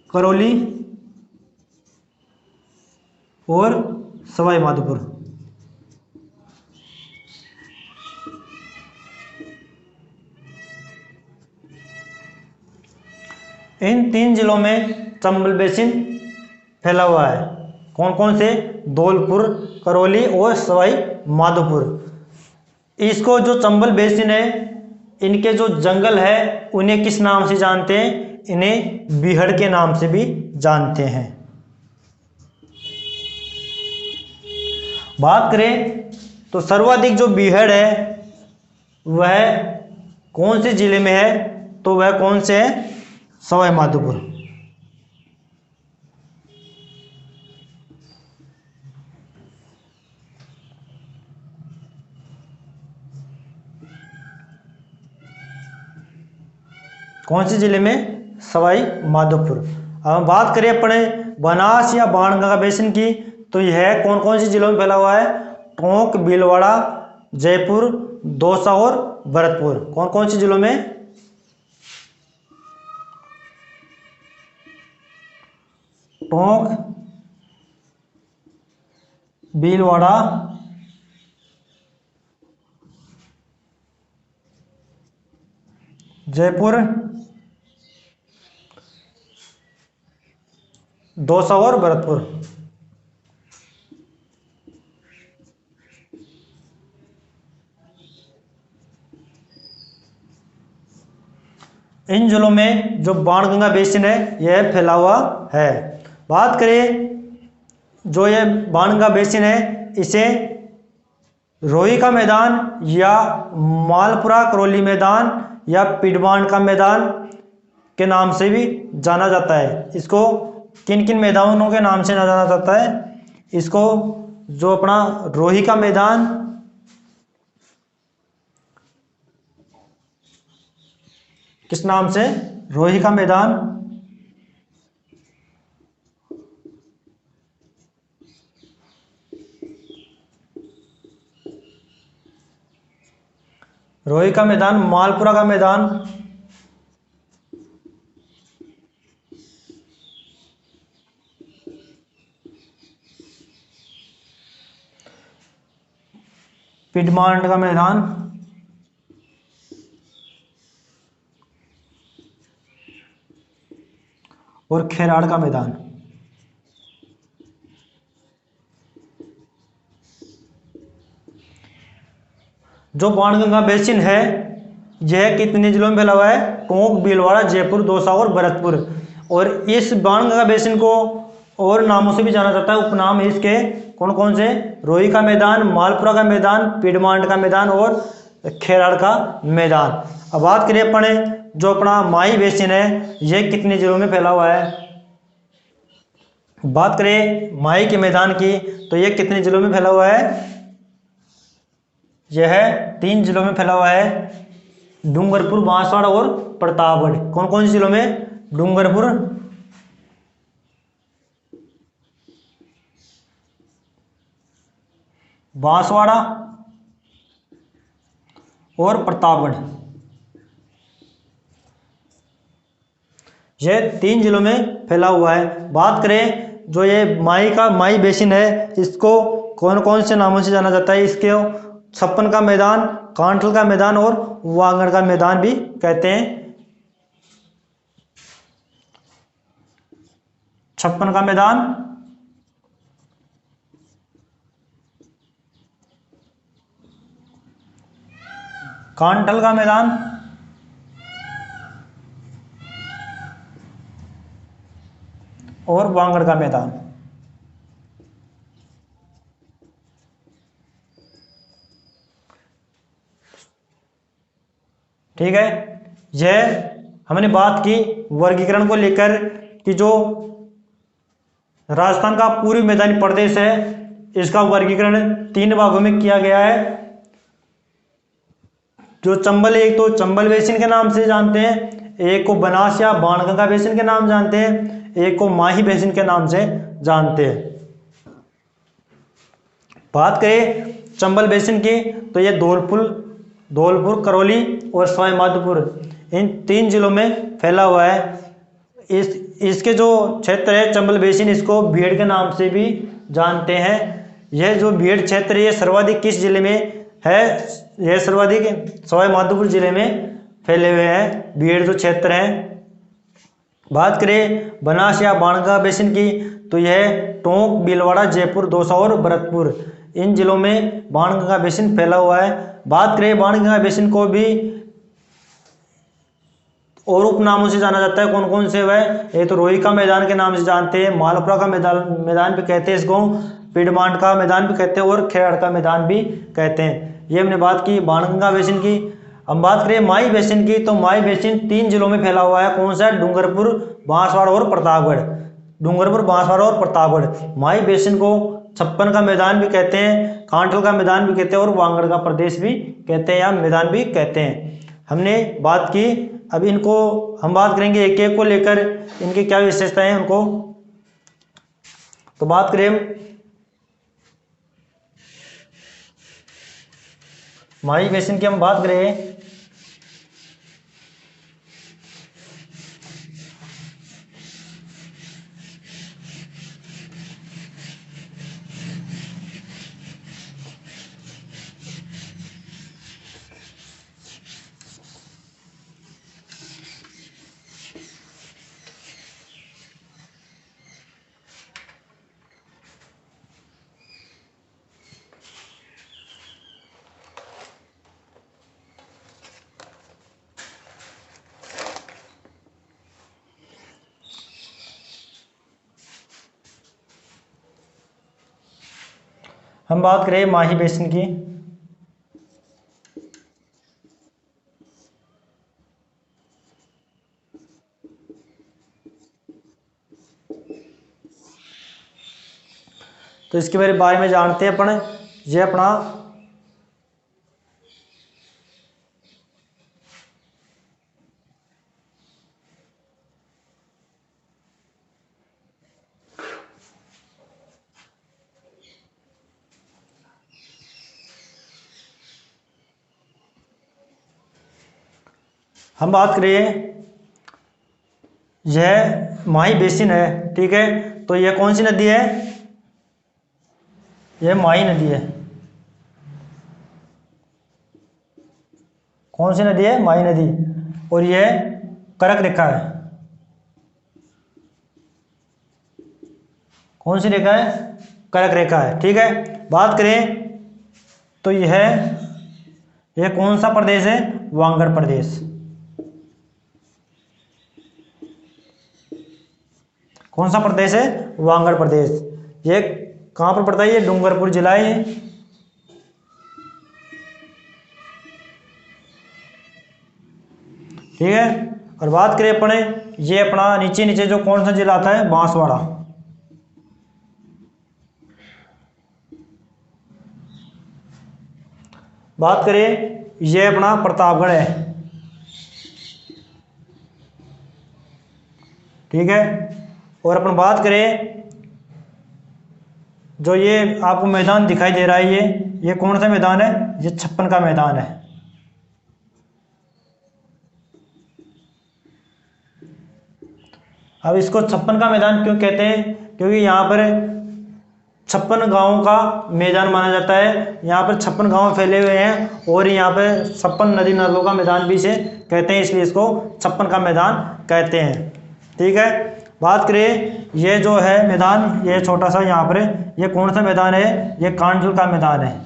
करौली और सवाई माधोपुर। इन 3 जिलों में चंबल बेसिन फैला हुआ है। कौन कौन से? धौलपुर, करौली और सवाई माधोपुर। इसको जो चंबल बेसिन है इनके जो जंगल है उन्हें किस नाम से जानते हैं? इन्हें बीहड़ के नाम से भी जानते हैं। बात करें तो सर्वाधिक जो बीहड़ है वह कौन से जिले में है? तो वह कौन से है? सवाई माधोपुर। कौन से जिले में? सवाई माधोपुर। अब हम बात करें अपने बनास या बाणगंगा बेसिन की तो यह कौन कौन से जिलों में फैला हुआ है? टोंक, भीलवाड़ा, जयपुर, दौसा और भरतपुर। कौन कौन से जिलों में? टोंक, भीलवाड़ा, जयपुर, दौसा और भरतपुर। इन जिलों में जो बाणगंगा बेसिन है यह फैला हुआ है। बात करें जो ये बाणगंगा बेसिन है इसे रोही का मैदान या मालपुरा करौली मैदान या पिडमान का मैदान के नाम से भी जाना जाता है। इसको किन किन मैदानों के नाम से जाना जाता है? इसको जो अपना रोही का मैदान, किस नाम से? रोही का मैदान, रोही का मैदान, मालपुरा का मैदान, पिडमांड का मैदान, और खेराड़ का मैदान। जो बाणगंगा बेसिन है यह कितने जिलों में फैला हुआ है? टोंक, भीलवाड़ा, जयपुर, दौसा और भरतपुर। और इस बाणगंगा बेसिन को और नामों से भी जाना जाता है, उपनाम है इसके। कौन कौन से? रोही का मैदान, मालपुरा का मैदान, पिडमांड का मैदान और खेराड़ का मैदान। अब बात करें अपने जो अपना माही बेसिन है ये कितने जिलों में फैला हुआ है। बात करें माही के मैदान की तो ये कितने जिलों में फैला हुआ है। यह 3 जिलों में फैला हुआ है, डूंगरपुर, बांसवाड़ा और प्रतापगढ़। कौन कौन से जिलों में, डूंगरपुर, बांसवाड़ा और प्रतापगढ़, यह 3 जिलों में फैला हुआ है। बात करें जो ये माही बेसिन है इसको कौन कौन से नामों से जाना जाता है। इसके छप्पन का मैदान, कांठल का मैदान और वांगड़ का मैदान भी कहते हैं। छप्पन का मैदान, कांठल का मैदान और वांगड़ का मैदान। ठीक है, यह हमने बात की वर्गीकरण को लेकर कि जो राजस्थान का पूर्वी मैदानी प्रदेश है इसका वर्गीकरण 3 भागों में किया गया है। जो चंबल, एक तो चंबल बेसिन के नाम से जानते हैं, एक को बनास या बाणगंगा बेसिन के नाम जानते हैं, एक को माही बेसिन के नाम से जानते हैं। बात करें चंबल बेसिन की तो ये धौलपुर, करौली और सवाई माधोपुर इन 3 जिलों में फैला हुआ है। इसके जो क्षेत्र है चंबल बेसिन, इसको भीड़ के नाम से भी जानते हैं। यह जो भीड़ क्षेत्र ये सर्वाधिक किस जिले में है, यह सर्वाधिक सवाई माधोपुर जिले में फैले हुए हैं भीड़ जो क्षेत्र हैं। बात करें बनास या बाणगंगा बेसिन की तो यह टोंक, भीलवाड़ा, जयपुर, दौसा और भरतपुर इन जिलों में बाणगंगा बेसिन फैला हुआ है। बात करें बाणगंगा बेसिन को भी और उपनामों से जाना जाता है। कौन कौन से वह, ये तो रोही का मैदान के नाम से जानते हैं, मालपुरा का मैदान भी कहते हैं इसको, पिडमांट का मैदान भी कहते हैं और खेराड़ का मैदान भी कहते हैं। ये हमने बात की बाणगंगा बेसिन की। हम बात करें माही बेसिन की तो माही बेसिन 3 जिलों में फैला हुआ है। कौन सा, डूंगरपुर, बांसवाड़ा और प्रतापगढ़। डूंगरपुर, बांसवाड़ा और प्रतापगढ़। माही बेसिन को छप्पन का मैदान भी कहते हैं, कांठल का मैदान भी कहते हैं और वांगड़ का प्रदेश भी कहते हैं या मैदान भी कहते हैं। हमने बात की, अब इनको हम बात करेंगे एक एक को लेकर इनकी क्या विशेषताएं हैं उनको। तो बात करें माही बेसिन की, हम बात करें माही बेसिन की। तो इसके बारे में जानते हैं अपन। ये अपना हम बात करें, यह माही बेसिन है, ठीक है। तो यह कौन सी नदी है, यह माही नदी है। कौन सी नदी है, माही नदी। और यह कर्क रेखा है। कौन सी रेखा है, कर्क रेखा है, ठीक है। बात करें तो यह कौन सा प्रदेश है, वांगड़ प्रदेश। कौन सा प्रदेश है, वांगड़ प्रदेश। ये कहाँ पर पड़ता है, ये डूंगरपुर जिला है। ठीक है। और बात करें अपने ये अपना नीचे नीचे जो कौन सा जिला आता है, बांसवाड़ा। बात करें ये अपना प्रतापगढ़ है, ठीक है। और अपन बात करें जो ये आपको मैदान दिखाई दे रहा है, ये कौन सा मैदान है, ये 56 का मैदान है। अब इसको 56 का मैदान क्यों कहते हैं, क्योंकि यहाँ पर 56 गांवों का मैदान माना जाता है। यहाँ पर 56 गांव फैले हुए हैं और यहाँ पर 56 नदी नालों का मैदान भी इसे कहते हैं, इसलिए इसको 56 का मैदान कहते हैं, ठीक है। बात करें ये जो है मैदान, ये छोटा सा यहाँ पर ये कौन सा मैदान है, ये कांटजूल का मैदान है।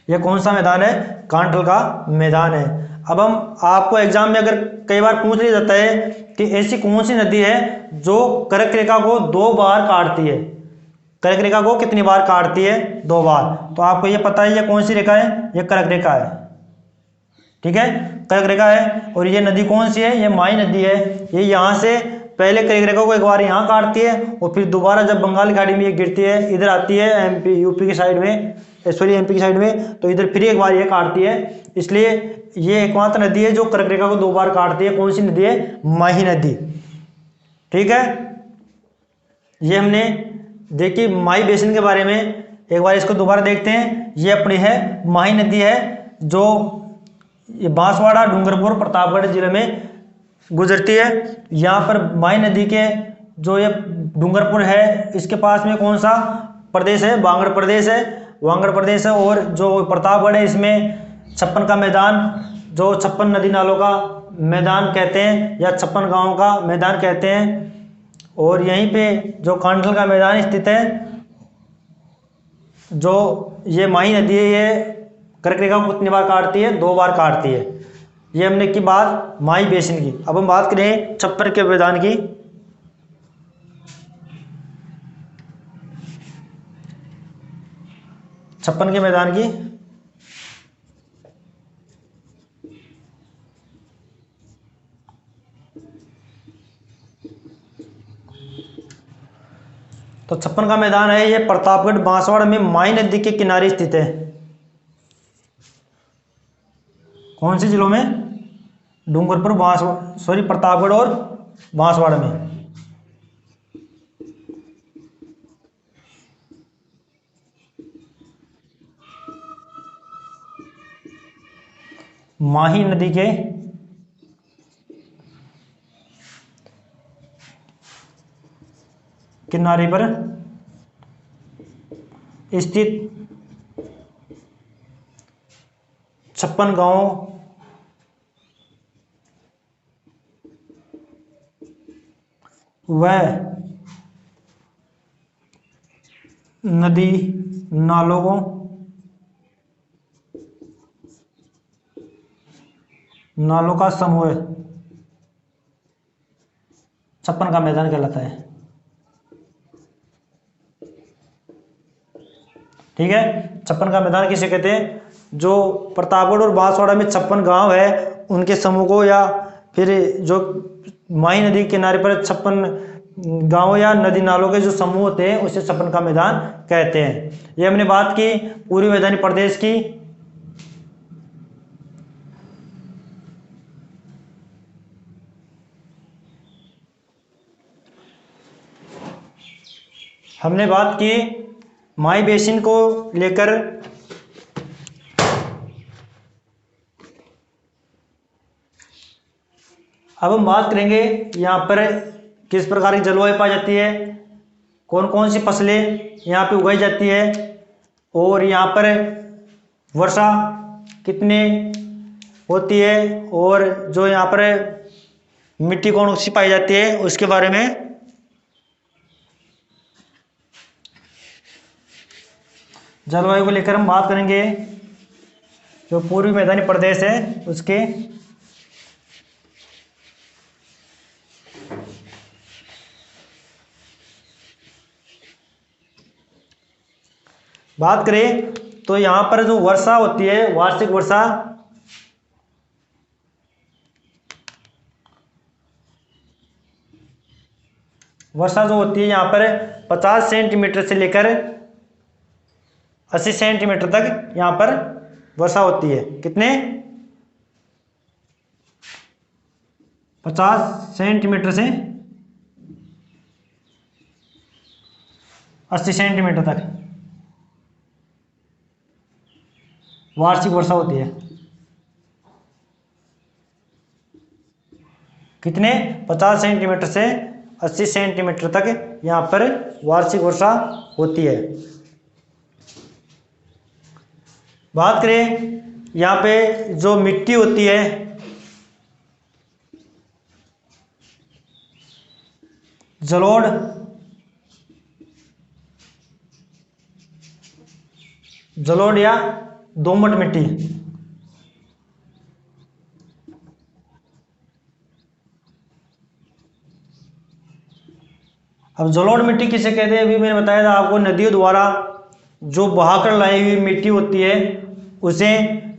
ये कौन सा मैदान है, कांटजूल का मैदान है। अब हम आपको एग्जाम में अगर कई बार पूछ लिया जाता है कि ऐसी कौन सी नदी है जो कर्क रेखा को 2 बार काटती है, कर्क रेखा को कितनी बार काटती है, 2 बार। तो आपको ये पता है ये कौन सी रेखा है, ये कर्क रेखा है, ठीक है, कर्क रेखा है। और ये नदी कौन सी है, ये माही नदी है। ये यहाँ से पहले कर्क रेखा को एक बार यहाँ काटती है और फिर दोबारा जब बंगाल की खाड़ी में ये गिरती है, इधर आती है एमपी यूपी की साइड में, सॉरी एमपी की साइड में, तो इधर फिर एक बार ये काटती है। इसलिए ये एकमात्र नदी है जो कर्क रेखा को 2 बार काटती है। कौन सी नदी है, माही नदी, ठीक है। ये हमने देखी माही बेसिन के बारे में, एक बार इसको दोबारा देखते हैं। ये अपनी है माही नदी है जो ये बांसवाड़ा, डूंगरपुर, प्रतापगढ़ जिले में गुजरती है। यहाँ पर माही नदी के जो ये डूंगरपुर है, इसके पास में कौन सा प्रदेश है, वागड़ प्रदेश है, वागड़ प्रदेश है। और जो प्रतापगढ़ है इसमें 56 का मैदान, जो 56 नदी नालों का मैदान कहते हैं या 56 गांवों का मैदान कहते हैं। और यहीं पे जो कांटजूल का मैदान स्थित है, जो ये माही नदी है, ये कर्क रेखा को कितनी बार काटती है, 2 बार काटती है। ये हमने की बात माही बेसिन की। अब हम बात करें 56 के मैदान की। छप्पन के मैदान की तो 56 का मैदान है, ये प्रतापगढ़ बांसवाड़ा में माही नदी के किनारे स्थित है। कौन से जिलों में, डूंगरपुर, प्रतापगढ़ और बांसवाड़ा में। माही नदी के किनारे पर स्थित 56 गांव वह नदी नालों का समूह 56 का मैदान कहलाता है, ठीक है। 56 का मैदान किसे कहते हैं, जो प्रतापगढ़ और बांसवाड़ा में 56 गांव है उनके समूह को, या फिर जो माही नदी के किनारे पर 56 गांव या नदी नालों के जो समूह होते हैं उसे 56 का मैदान कहते हैं। ये हमने बात की पूर्वी मैदानी प्रदेश की। हमने बात की माही बेसिन को लेकर। अब हम बात करेंगे यहाँ पर किस प्रकार की जलवायु पाई जाती है, कौन कौन सी फसलें यहाँ पे उगाई जाती है, और यहाँ पर वर्षा कितनी होती है, और जो यहाँ पर मिट्टी कौन सी पाई जाती है उसके बारे में। जलवायु को लेकर हम बात करेंगे जो पूर्वी मैदानी प्रदेश है उसके। बात करें तो यहाँ पर जो वर्षा होती है, वार्षिक वर्षा, वर्षा जो होती है यहाँ पर 50 सेंटीमीटर से लेकर 80 सेंटीमीटर तक यहाँ पर वर्षा होती है। कितने? 50 सेंटीमीटर से 80 सेंटीमीटर तक वार्षिक वर्षा होती है। कितने? 50 सेंटीमीटर से 80 सेंटीमीटर तक यहाँ पर वार्षिक वर्षा होती है। बात करें यहाँ पे जो मिट्टी होती है, जलोढ़, जलोढ़ या दोमट मिट्टी। अब जलोढ़ मिट्टी किसे कहते हैं? अभी मैंने बताया था आपको, नदियों द्वारा जो बहाकर लाई हुई मिट्टी होती है उसे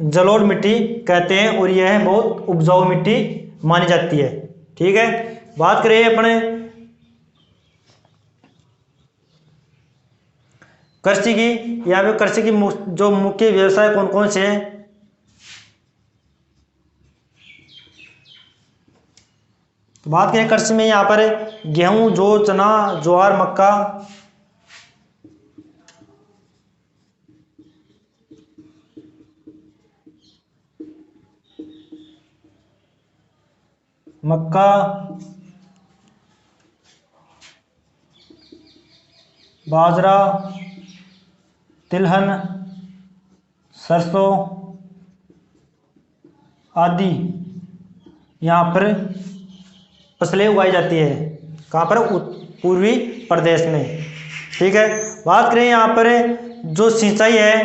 जलोढ़ मिट्टी कहते हैं और यह बहुत उपजाऊ मिट्टी मानी जाती है। ठीक है। बात करें अपने कृषि की, यहाँ पे कृषि की जो मुख्य व्यवसाय कौन कौन से हैं? तो बात करें कृषि में, यहाँ पर गेहूं, जौ, चना, ज्वार, मक्का, मक्का, बाजरा, तिलहन, सरसों आदि यहाँ पर फसलें उगाई जाती है। कहाँ पर? पूर्वी प्रदेश में। ठीक है। बात करें यहाँ पर जो सिंचाई है,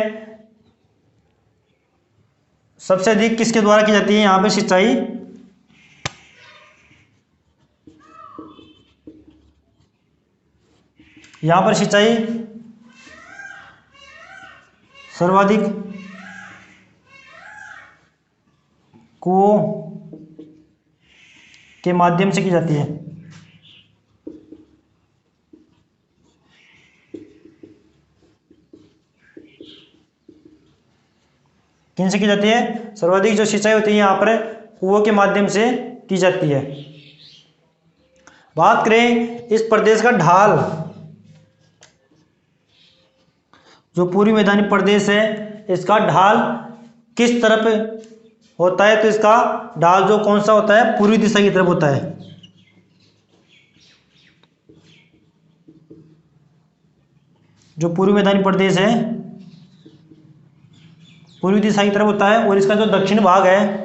सबसे अधिक किसके द्वारा की जाती है? यहाँ पे सिंचाई यहाँ पर सिंचाई सर्वाधिक कुओं के माध्यम से की जाती है। किन से की जाती है? सर्वाधिक जो सिंचाई होती है यहाँ पर कुओं के माध्यम से की जाती है। बात करें इस प्रदेश का ढाल, जो पूर्वी मैदानी प्रदेश है, इसका ढाल किस तरफ होता है? तो इसका ढाल जो कौन सा होता है? पूर्वी दिशा की तरफ होता है। जो पूर्वी मैदानी प्रदेश है पूर्वी दिशा की तरफ होता है और इसका जो दक्षिण भाग है,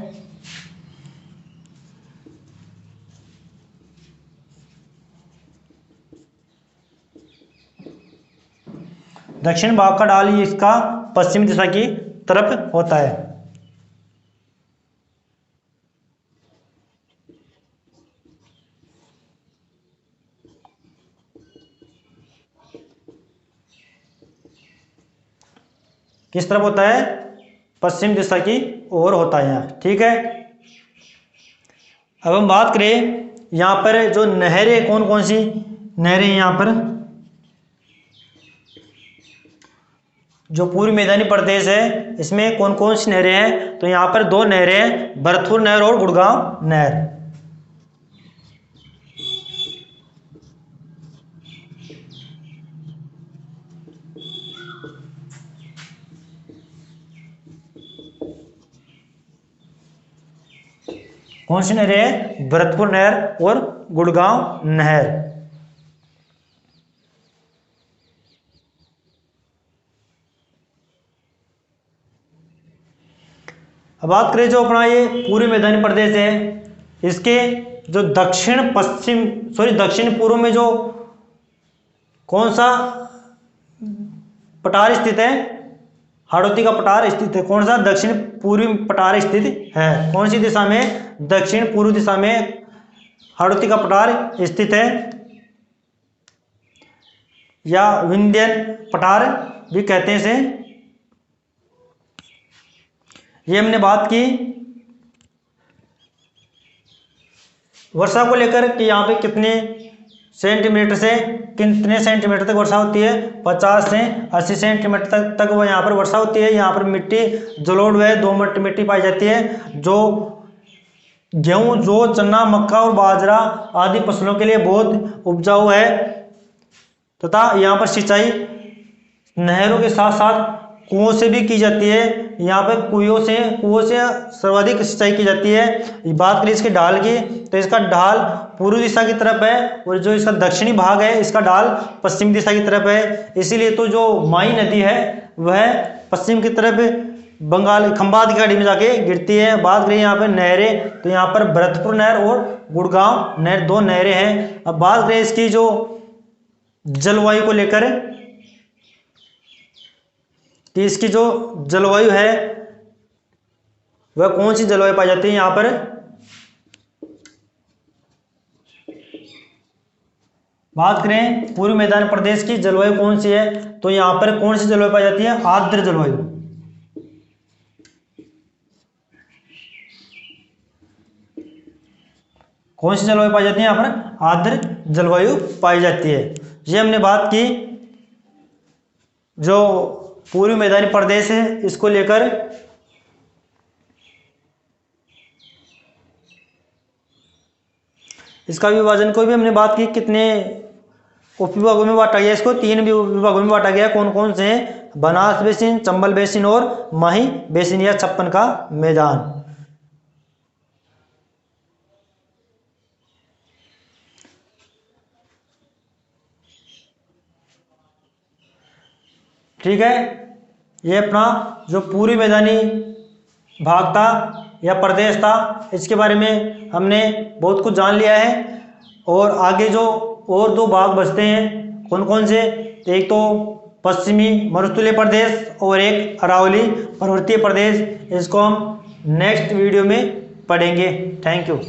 दक्षिण भाग का ढाल ही इसका पश्चिम दिशा की तरफ होता है। किस तरफ होता है? पश्चिम दिशा की ओर होता है यहाँ। ठीक है। अब हम बात करें यहाँ पर जो नहरें, कौन कौन सी नहरें हैं यहाँ पर? जो पूर्वी मैदानी प्रदेश है इसमें कौन कौन सी नहरें हैं? तो यहाँ पर दो नहरें हैं, भरतपुर नहर और गुड़गांव नहर। कौन सी नहरें हैं? भरतपुर नहर और गुड़गांव नहर। अब बात करें जो अपना ये पूर्वी मैदानी प्रदेश है, इसके जो दक्षिण पूर्व में जो कौन सा पठार स्थित है? हाड़ौती का पठार स्थित है। कौन सा? दक्षिण पूर्वी पठार स्थित है। कौन सी दिशा में? दक्षिण पूर्व दिशा में हाड़ौती का पठार स्थित है, या विंध्यन पठार भी कहते हैं इसे। ये हमने बात की वर्षा को लेकर कि यहाँ पे कितने सेंटीमीटर से कितने सेंटीमीटर तक वर्षा होती है। 50 से 80 सेंटीमीटर तक वो यहाँ पर वर्षा होती है। यहाँ पर मिट्टी जलोढ़ व दोमट मिट्टी पाई जाती है जो गेहूं, जौ, चना, मक्का और बाजरा आदि फसलों के लिए बहुत उपजाऊ है तथा यहाँ पर सिंचाई नहरों के साथ साथ कुओं से भी की जाती है। यहाँ पर कुओं से सर्वाधिक सिंचाई की जाती है। बात करें इसके ढाल की तो इसका ढाल पूर्व दिशा की तरफ है और जो इसका दक्षिणी भाग है इसका ढाल पश्चिम दिशा की तरफ है। इसीलिए तो जो माई नदी है वह पश्चिम की तरफ बंगाल खंबात की खाड़ी में जाके गिरती है। बात करें यहाँ पर नहरें तो यहाँ पर भरतपुर नहर और गुड़गांव नहर, 2 नहरें हैं। अब बात करें इसकी जो जलवायु को लेकर कि इसकी जो जलवायु है वह कौन सी जलवायु पाई जाती है। यहाँ पर बात करें पूर्वी मैदानी प्रदेश की जलवायु कौन सी है तो यहाँ पर कौन सी जलवायु पाई जाती है, आर्द्र जलवायु। कौन सी जलवायु पाई जाती है, यहाँ पर आर्द्र जलवायु पाई जाती है। ये हमने बात की जो पूर्वी मैदानी प्रदेश है इसको लेकर। इसका विभाजन को भी हमने बात की, कितने उपविभागों में बांटा गया, इसको 3 विभागों में बांटा गया। कौन कौन से हैं, बनास बेसिन, चंबल बेसिन और माही बेसिन या 56 का मैदान। ठीक है, ये अपना जो पूर्वी मैदानी भाग था या प्रदेश था इसके बारे में हमने बहुत कुछ जान लिया है। और आगे जो और 2 भाग बचते हैं कौन कौन से, एक तो पश्चिमी मरुस्थलीय प्रदेश और एक अरावली पर्वतीय प्रदेश, इसको हम नेक्स्ट वीडियो में पढ़ेंगे। Thank you.